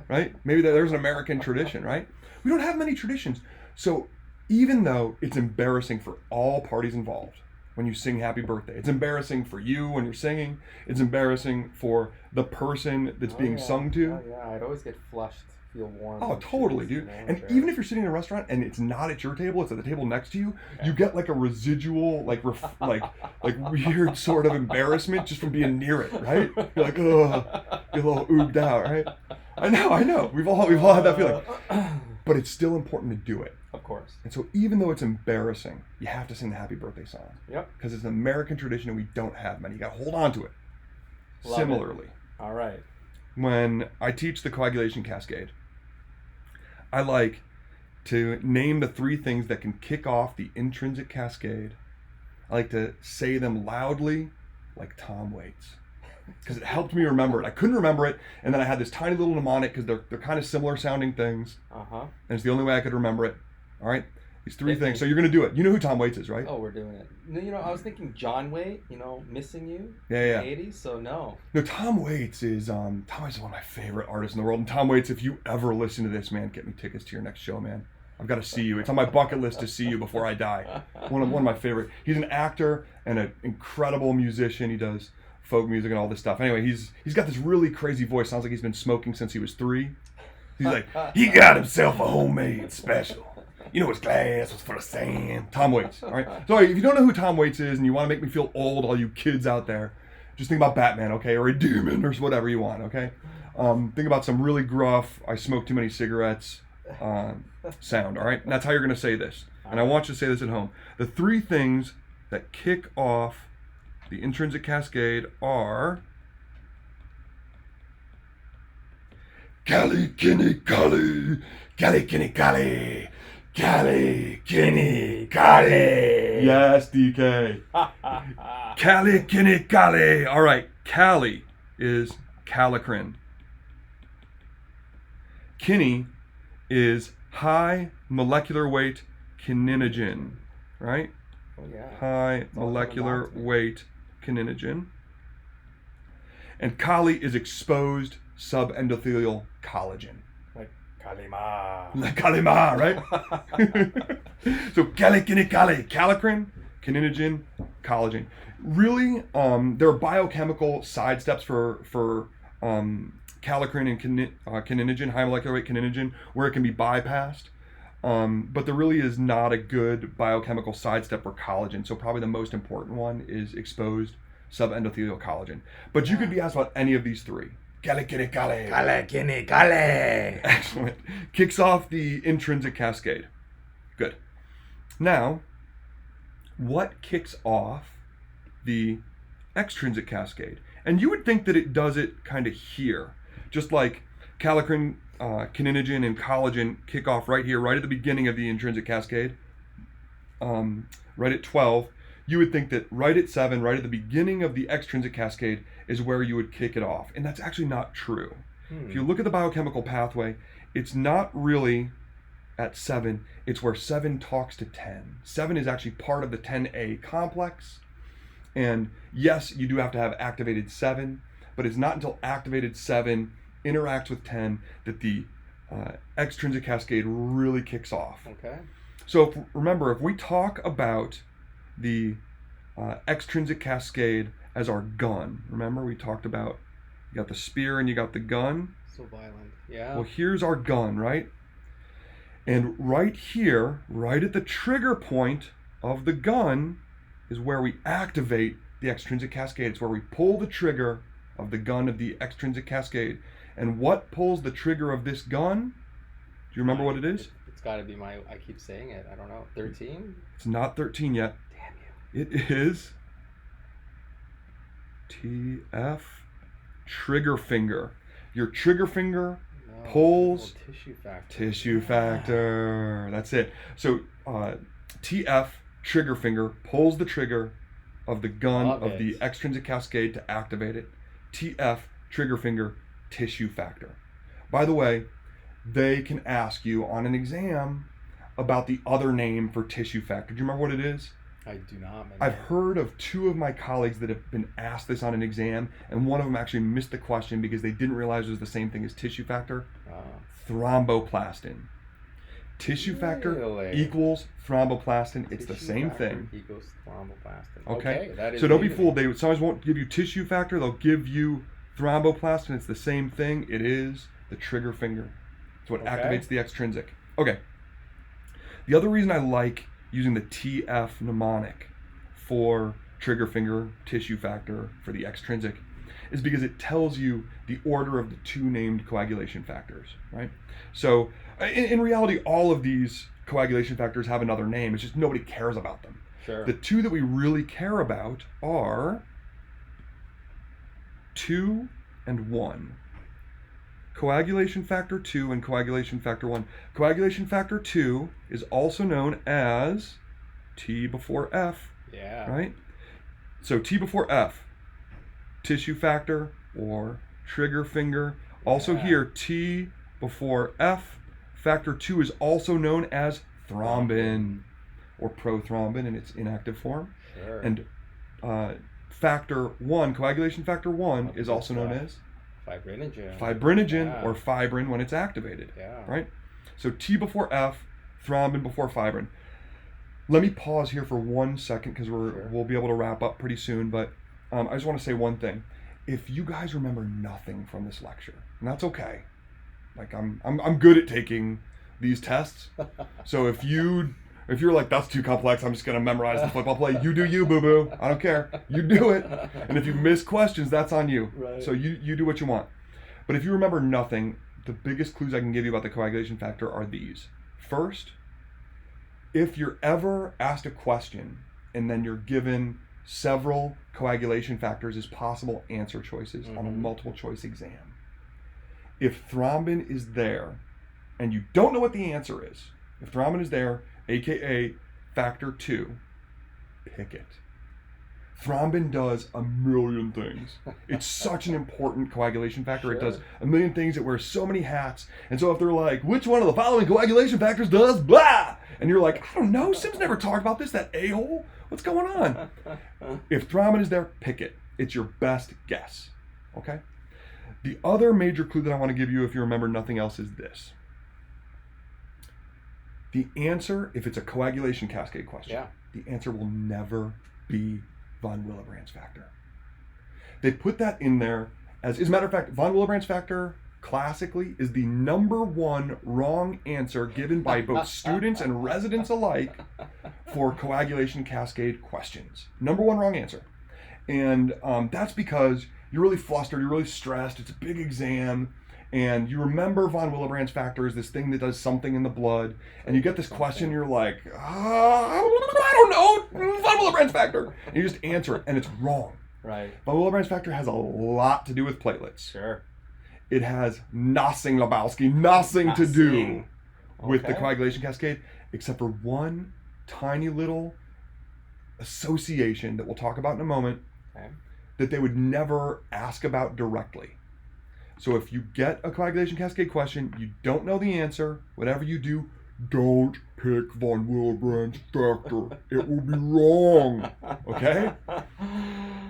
right? Maybe there's an American tradition, right? We don't have many traditions. So even though it's embarrassing for all parties involved when you sing happy birthday, it's embarrassing for you when you're singing, it's embarrassing for the person that's being sung to. Oh, yeah, I'd always get flushed, feel warm. Oh, totally, dude. And even if you're sitting in a restaurant and it's not at your table, it's at the table next to you, you get like a residual, like weird sort of embarrassment just from being near it, right? You're like, ugh, you're a little ooged out, right? I know. We've all had that feeling. But it's still important to do it. Of course. And so even though it's embarrassing, you have to sing the happy birthday song. Yep. Because it's an American tradition and we don't have many. You got to hold on to it. Love Similarly, all right. when I teach the coagulation cascade, I like to name the 3 things that can kick off the intrinsic cascade. I like to say them loudly like Tom Waits, because it helped me remember it. I couldn't remember it, and then I had this tiny little mnemonic because they're kind of similar sounding things. And it's the only way I could remember it. All right, these 3 things. So you're gonna do it. You know who Tom Waits is, right? Oh, we're doing it. You know, I was thinking John Waite. You know, Missing You. Yeah. In the 80s. So no. No, Tom Waits is one of my favorite artists in the world. And Tom Waits, if you ever listen to this, man, get me tickets to your next show, man. I've got to see you. It's on my bucket list to see you before I die. One of my favorite. He's an actor and an incredible musician. He does folk music and all this stuff. Anyway, he's got this really crazy voice. Sounds like he's been smoking since he was 3. He's like, he got himself a homemade special. You know, his glass was full of sand. Tom Waits, all right? So if you don't know who Tom Waits is and you want to make me feel old, all you kids out there, just think about Batman, okay? Or a demon or whatever you want, okay? Think about some really gruff, I smoke too many cigarettes sound, all right? And that's how you're going to say this. And I want you to say this at home. The 3 things that kick off the intrinsic cascade are Cali, Kinney, Cali, Cali, Kinney, Cali, Cali, Kinney, Cali. Yes, DK. Cali, Kinney, Cali. All right, Cali is kallikrein. Kinney is high molecular weight kininogen, right? Oh, yeah. High molecular weight kininogen. And Kali is exposed subendothelial collagen. Like Kalima. Like Kalima, right? So kallikrein, kininogen, collagen. Really, there are biochemical side steps for kallikrein and kininogen, high molecular weight kininogen, where it can be bypassed. But there really is not a good biochemical side step for collagen. So probably the most important one is exposed subendothelial collagen. But you could be asked about any of these 3. Kallikrein. Excellent. Kicks off the intrinsic cascade. Good. Now, what kicks off the extrinsic cascade? And you would think that it does it kind of here. Just like kallikrein, kininogen, and collagen kick off right here, right at the beginning of the intrinsic cascade, right at 12. You would think that right at 7, right at the beginning of the extrinsic cascade, is where you would kick it off. And that's actually not true. If you look at the biochemical pathway, it's not really at 7, it's where 7 talks to 10. 7 is actually part of the 10A complex. And yes, you do have to have activated 7, but it's not until activated 7 interacts with 10 that the extrinsic cascade really kicks off. Okay. So remember, if we talk about the extrinsic cascade as our gun, remember we talked about you got the spear and you got the gun. So violent. Yeah. Well, here's our gun, right? And right here, right at the trigger point of the gun, is where we activate the extrinsic cascade. It's where we pull the trigger of the gun of the extrinsic cascade. And what pulls the trigger of this gun? Do you remember what it is? It's got to be I keep saying it. I don't know. 13? It's not 13 yet. Damn you. It is TF, trigger finger. Your trigger finger pulls tissue factor. Tissue factor. That's it. So TF, trigger finger, pulls the trigger of the gun of the extrinsic cascade to activate it. TF, trigger finger, tissue factor. By the way, they can ask you on an exam about the other name for tissue factor. Do you remember what it is? I do not. I've heard of 2 of my colleagues that have been asked this on an exam, and one of them actually missed the question because they didn't realize it was the same thing as tissue factor. Thromboplastin. Tissue factor equals thromboplastin. It's the same thing. Equals thromboplastin. Okay. That is so don't be fooled. They sometimes won't give you tissue factor. They'll give you thromboplastin. It's the same thing. It is the trigger finger. It's what activates the extrinsic. Okay. The other reason I like using the TF mnemonic for trigger finger, tissue factor for the extrinsic is because it tells you the order of the 2 named coagulation factors, right? So in reality, all of these coagulation factors have another name. It's just nobody cares about them. Sure. The 2 that we really care about are 2 and 1. Coagulation factor 2 and coagulation factor 1. Coagulation factor 2 is also known as T before F. Yeah. Right? So T before F, tissue factor or trigger finger. Also here, T before F. Factor 2 is also known as thrombin or prothrombin in its inactive form. Sure. And factor 1, coagulation factor 1 is also known as fibrinogen or fibrin when it's activated. Yeah. Right? So T before F, thrombin before fibrin. Let me pause here for 1 second because we'll be able to wrap up pretty soon, but I just want to say one thing. If you guys remember nothing from this lecture, and that's okay. Like I'm good at taking these tests. So if you're like, that's too complex, I'm just gonna memorize the football play, you do you, boo-boo. I don't care. You do it. And if you miss questions, that's on you. Right. So you do what you want. But if you remember nothing, the biggest clues I can give you about the coagulation factor are these. First, if you're ever asked a question and then you're given several coagulation factors as possible answer choices on a multiple choice exam, if thrombin is there and you don't know what the answer is, if thrombin is there, aka factor 2, pick it. Thrombin does a million things. It's such an important coagulation factor. Sure. It does a million things. It wears so many hats. And so if they're like, which one of the following coagulation factors does blah? And you're like, I don't know. Sim's never talked about this, that a-hole. What's going on? If thrombin is there, pick it. It's your best guess. Okay? The other major clue that I want to give you, if you remember nothing else, is this. The answer, if it's a coagulation cascade question, the answer will never be von Willebrand's factor. They put that in there as a matter of fact, von Willebrand's factor classically is the #1 wrong answer given by both students and residents alike for coagulation cascade questions. #1 wrong answer. And that's because you're really flustered, you're really stressed, it's a big exam, and you remember von Willebrand's factor is this thing that does something in the blood, and you get this question, you're like, I don't know, von Willebrand's factor. And you just answer it, and it's wrong. Right. Von Willebrand's factor has a lot to do with platelets. Sure. It has nothing to do with the coagulation cascade, except for one tiny little association that we'll talk about in a moment that they would never ask about directly. So if you get a coagulation cascade question, you don't know the answer, whatever you do, don't pick von Willebrand's factor. It will be wrong. Okay?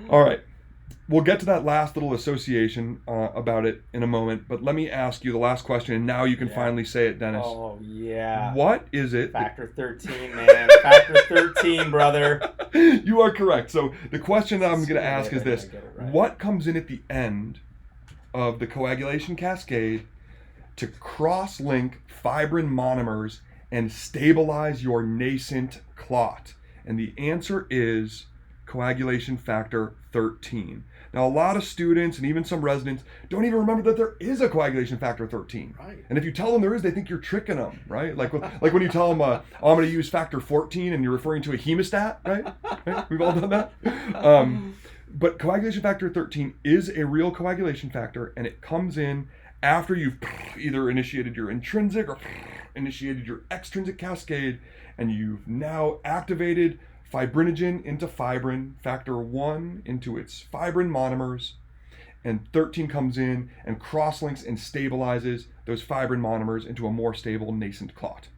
All right. We'll get to that last little association about it in a moment, but let me ask you the last question, and now you can finally say it, Dennis. Oh, yeah. What is it? Factor 13, man. Factor 13, brother. You are correct. So the question that I'm going to ask is this. Right. What comes in at the end of the coagulation cascade to cross-link fibrin monomers and stabilize your nascent clot? And the answer is coagulation factor 13. Now, a lot of students and even some residents don't even remember that there is a coagulation factor 13. Right. And if you tell them there is, they think you're tricking them, right? Like when you tell them, oh, I'm going to use factor 14 and you're referring to a hemostat, right? We've all done that. But coagulation factor 13 is a real coagulation factor, and it comes in after you've either initiated your intrinsic or initiated your extrinsic cascade, and you've now activated fibrinogen into fibrin, factor 1 into its fibrin monomers, and 13 comes in and cross-links and stabilizes those fibrin monomers into a more stable nascent clot.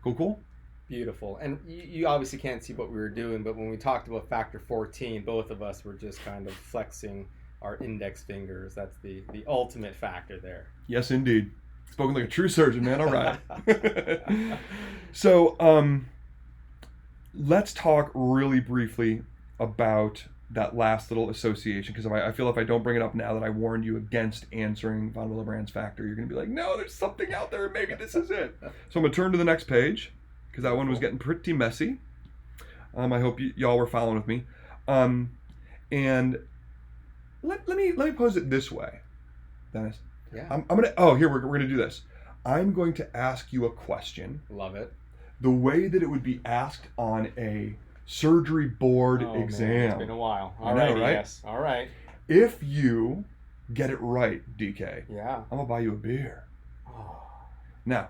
Cool? Beautiful. And you obviously can't see what we were doing, but when we talked about factor 14, both of us were just kind of flexing our index fingers. That's the ultimate factor there. Yes, indeed. Spoken like a true surgeon, man. All right. So, let's talk really briefly about that last little association, because I feel if I don't bring it up now that I warned you against answering von Willebrand's factor, you're going to be like, no, there's something out there. Maybe this is it. So I'm going to turn to the next page, because that one was getting pretty messy. I hope y'all were following with me. And let me pose it this way, Dennis. Yeah. I'm gonna. Oh, here we're gonna do this. I'm going to ask you a question. Love it. The way that it would be asked on a surgery board exam. Man, it's been a while. All I know, right. right? Yes. All right. If you get it right, DK, Yeah. I'm gonna buy you a beer. Oh. Now,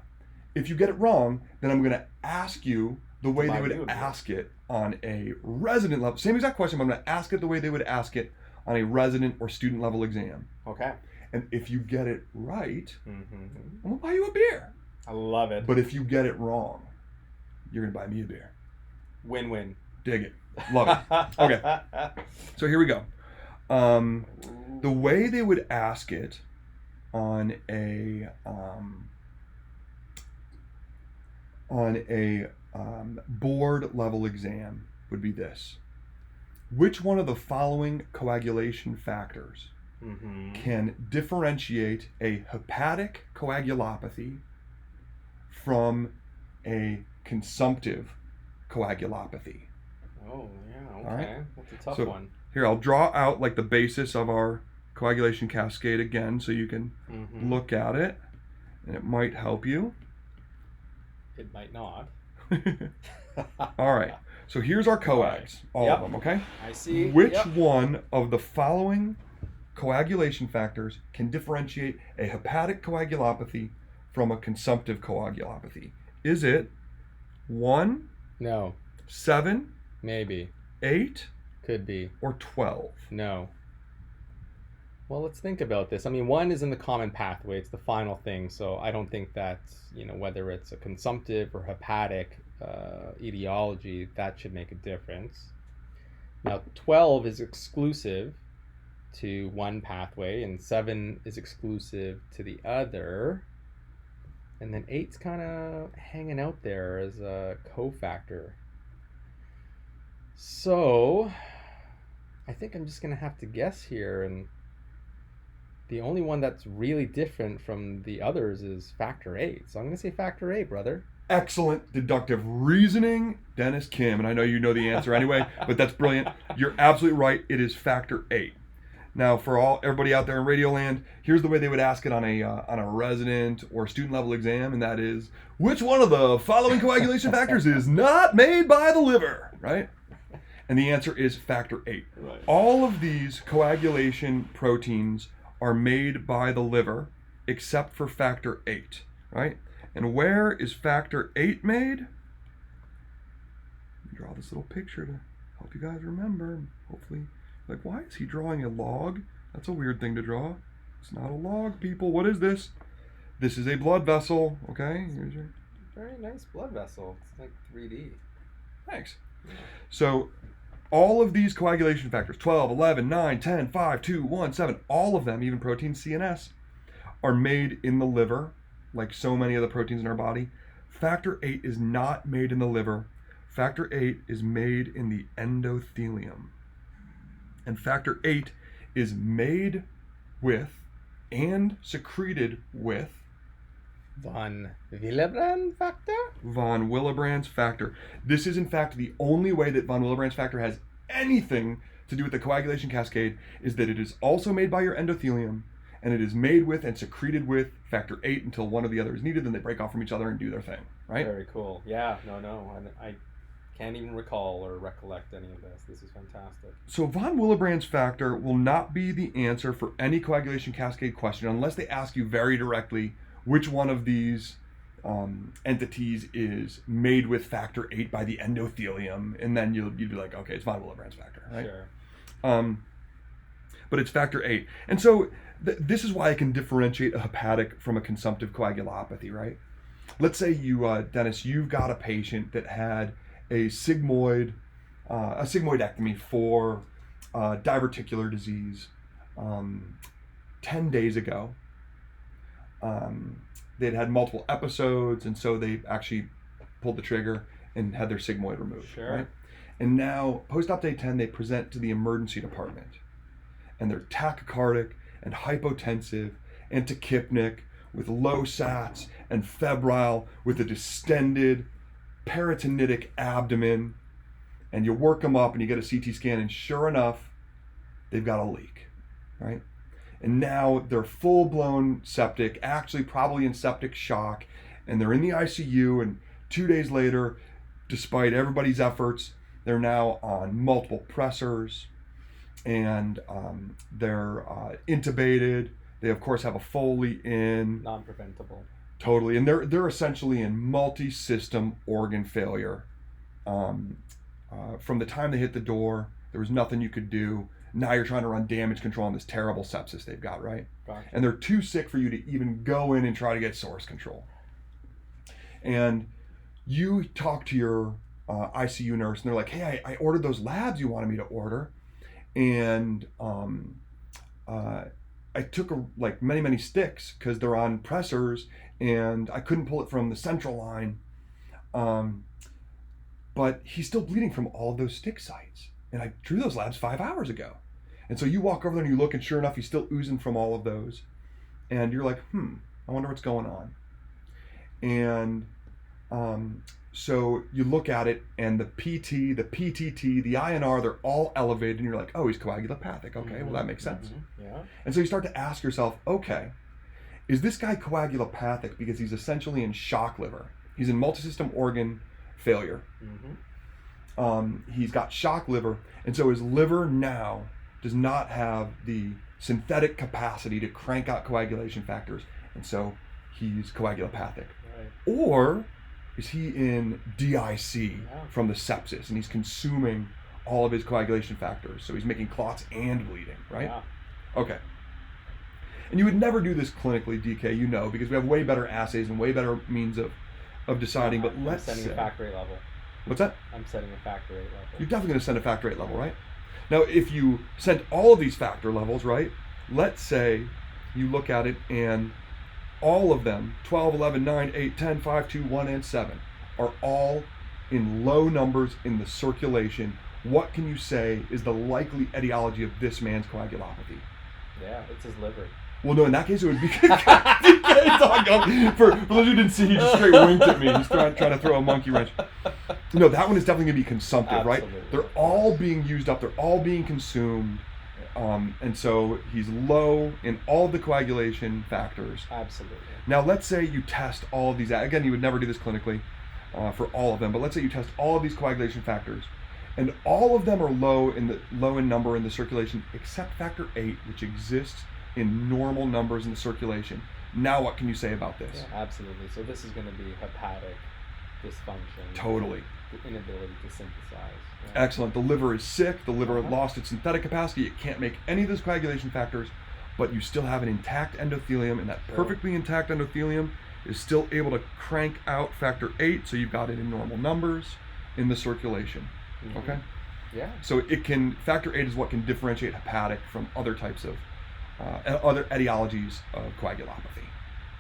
if you get it wrong, then I'm gonna ask you the way they would ask it on a resident level. Same exact question, but I'm gonna ask it the way they would ask it on a resident or student level exam. Okay. And if you get it right, Mm-hmm. I'm gonna buy you a beer. I love it. But if you get it wrong, you're gonna buy me a beer. Win-win. Dig it. Love it. Okay. So here we go. The way they would ask it on a board level exam would be this. Which one of the following coagulation factors can differentiate a hepatic coagulopathy from a consumptive coagulopathy? Oh, yeah, okay. All right. That's a tough one. Here, I'll draw out like the basis of our coagulation cascade again so you can look at it, and it might help you. It might not. All right. So here's our coags, all of them, okay? I see. Which one of the following coagulation factors can differentiate a hepatic coagulopathy from a consumptive coagulopathy? Is it 1, No. 7, Maybe. 8, Could be. or 12? No. Well, let's think about this. I mean, 1 is in the common pathway. It's the final thing. So I don't think that, whether it's a consumptive or hepatic etiology, that should make a difference. Now, 12 is exclusive to one pathway, and 7 is exclusive to the other. And then 8's kind of hanging out there as a cofactor. So I think I'm just going to have to guess here, and the only one that's really different from the others is factor 8. So I'm going to say factor 8, brother. Excellent deductive reasoning, Dennis Kim. And I know you know the answer anyway, but that's brilliant. You're absolutely right. It is factor 8. Now, for everybody out there in Radioland, here's the way they would ask it on a resident or student level exam, and that is, which one of the following coagulation factors is not made by the liver, right? And the answer is factor 8. Right. All of these coagulation proteins are made by the liver, except for factor 8, right? And where is factor 8 made? Draw this little picture to help you guys remember. Hopefully, like, why is he drawing a log? That's a weird thing to draw. It's not a log, people. What is this? This is a blood vessel, okay? Here's your Very nice blood vessel. It's like 3D. Thanks. Yeah. So all of these coagulation factors, 12, 11, 9, 10, 5, 2, 1, 7, all of them, even protein C and S, are made in the liver, like so many of the proteins in our body. Factor VIII is not made in the liver. Factor VIII is made in the endothelium. And factor VIII is made with and secreted with Von Willebrand factor? von Willebrand's factor. This is in fact the only way that von Willebrand's factor has anything to do with the coagulation cascade, is that it is also made by your endothelium, and it is made with and secreted with factor VIII until one or the other is needed, then they break off from each other and do their thing, right? Very cool. Yeah, no. I can't even recall or recollect any of this. This is fantastic. So von Willebrand's factor will not be the answer for any coagulation cascade question unless they ask you very directly which one of these entities is made with factor VIII by the endothelium, and then you'd be like, okay, it's von Willebrand's factor, right? Sure. But it's factor VIII. And so this is why I can differentiate a hepatic from a consumptive coagulopathy, right? Let's say you, Dennis, you've got a patient that had a sigmoidectomy for diverticular disease 10 days ago. They'd had multiple episodes, and so they actually pulled the trigger and had their sigmoid removed. Sure. Right? And now, post-op day 10, they present to the emergency department, and they're tachycardic and hypotensive and tachypnic with low sats and febrile with a distended peritonitic abdomen, and you work them up and you get a CT scan, and sure enough, they've got a leak, right? And now they're full-blown septic, actually probably in septic shock, and they're in the ICU, and 2 days later, despite everybody's efforts, they're now on multiple pressors, and they're intubated. They, of course, have a Foley in. Non-preventable. Totally, and they're essentially in multi-system organ failure. From the time they hit the door, there was nothing you could do. Now you're trying to run damage control on this terrible sepsis they've got, right? Gotcha. And they're too sick for you to even go in and try to get source control. And you talk to your ICU nurse, and they're like, hey, I ordered those labs you wanted me to order, and I took many sticks because they're on pressors, and I couldn't pull it from the central line. But he's still bleeding from all of those stick sites. And I drew those labs 5 hours ago. And so you walk over there and you look, and sure enough, he's still oozing from all of those. And you're like, I wonder what's going on. And so you look at it, and the PT, the PTT, the INR, they're all elevated, and you're like, oh, he's coagulopathic. Okay, well, that makes sense. Mm-hmm. Yeah. And so you start to ask yourself, okay, is this guy coagulopathic because he's essentially in shock liver? He's in multisystem organ failure. Mm-hmm. He's got shock liver, and so his liver now does not have the synthetic capacity to crank out coagulation factors, and so he's coagulopathic. Right. Or is he in DIC from the sepsis, and he's consuming all of his coagulation factors, so he's making clots and bleeding, right? Yeah. Okay. And you would never do this clinically, DK, you know, because we have way better assays and way better means of deciding, but let's say... I'm setting a factor VIII level. What's that? I'm setting a factor VIII level. You're definitely going to send a factor VIII level, right? Now, if you sent all of these factor levels, right, let's say you look at it and all of them, 12, 11, 9, 8, 10, 5, 2, 1, and 7, are all in low numbers in the circulation. What can you say is the likely etiology of this man's coagulopathy? Yeah, it's his liver. Well, no, in that case, it would be... For those who didn't see, he just straight winked at me. He's trying to throw a monkey wrench. No, that one is definitely going to be consumptive, Absolutely. Right? They're all being used up. They're all being consumed. And so he's low in all the coagulation factors. Absolutely. Now, let's say you test all of these. Again, you would never do this clinically for all of them, but let's say you test all of these coagulation factors, and all of them are low in number in the circulation, except factor VIII, which exists in normal numbers in the circulation. Now what can you say about this? Yeah, absolutely. So this is going to be hepatic dysfunction. Totally. The inability to synthesize. Yeah. Excellent. The liver is sick. The liver lost its synthetic capacity. It can't make any of those coagulation factors, but you still have an intact endothelium, and that perfectly intact endothelium is still able to crank out factor 8, so you've got it in normal numbers in the circulation. Mhm. Okay? Yeah. So factor 8 is what can differentiate hepatic from other types of, other etiologies of coagulopathy.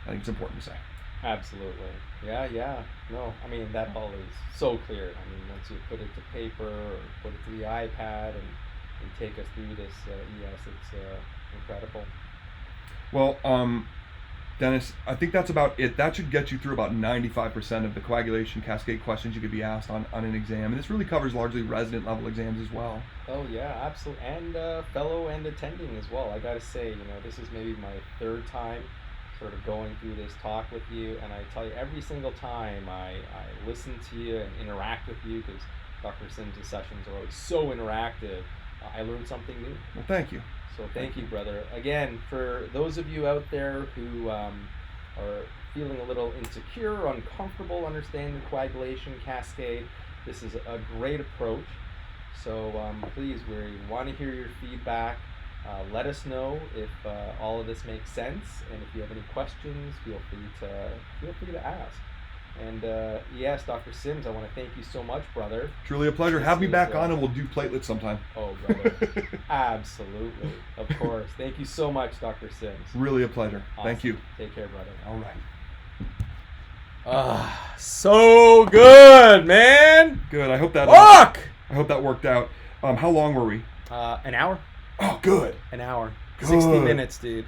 I think it's important to say. Absolutely. Yeah. No, I mean, that all is so clear. I mean, once you put it to paper or put it to the iPad and take us through this ES, it's incredible. Well, Dennis, I think that's about it. That should get you through about 95% of the coagulation cascade questions you could be asked on an exam. And this really covers largely resident level exams as well. Oh yeah, absolutely, and fellow and attending as well. I gotta say, this is maybe my third time sort of going through this talk with you, and I tell you, every single time I listen to you and interact with you, because Dr. Sims' sessions are always so interactive, I learn something new. Well, thank you. So thank you, brother. Again, for those of you out there who are feeling a little insecure or uncomfortable understanding the coagulation cascade, this is a great approach. So please, we want to hear your feedback. Let us know if all of this makes sense, and if you have any questions, feel free to ask. And yes, Dr. Sims, I want to thank you so much, brother. Truly a pleasure. Have me back on and we'll do platelets sometime. Oh, brother. Absolutely. Of course. Thank you so much, Dr. Sims. Really a pleasure. Awesome. Thank you. Take care, brother. All right. So good, man. Good. I hope that worked out. How long were we? An hour. Oh, good. An hour. Good. 60 minutes, dude.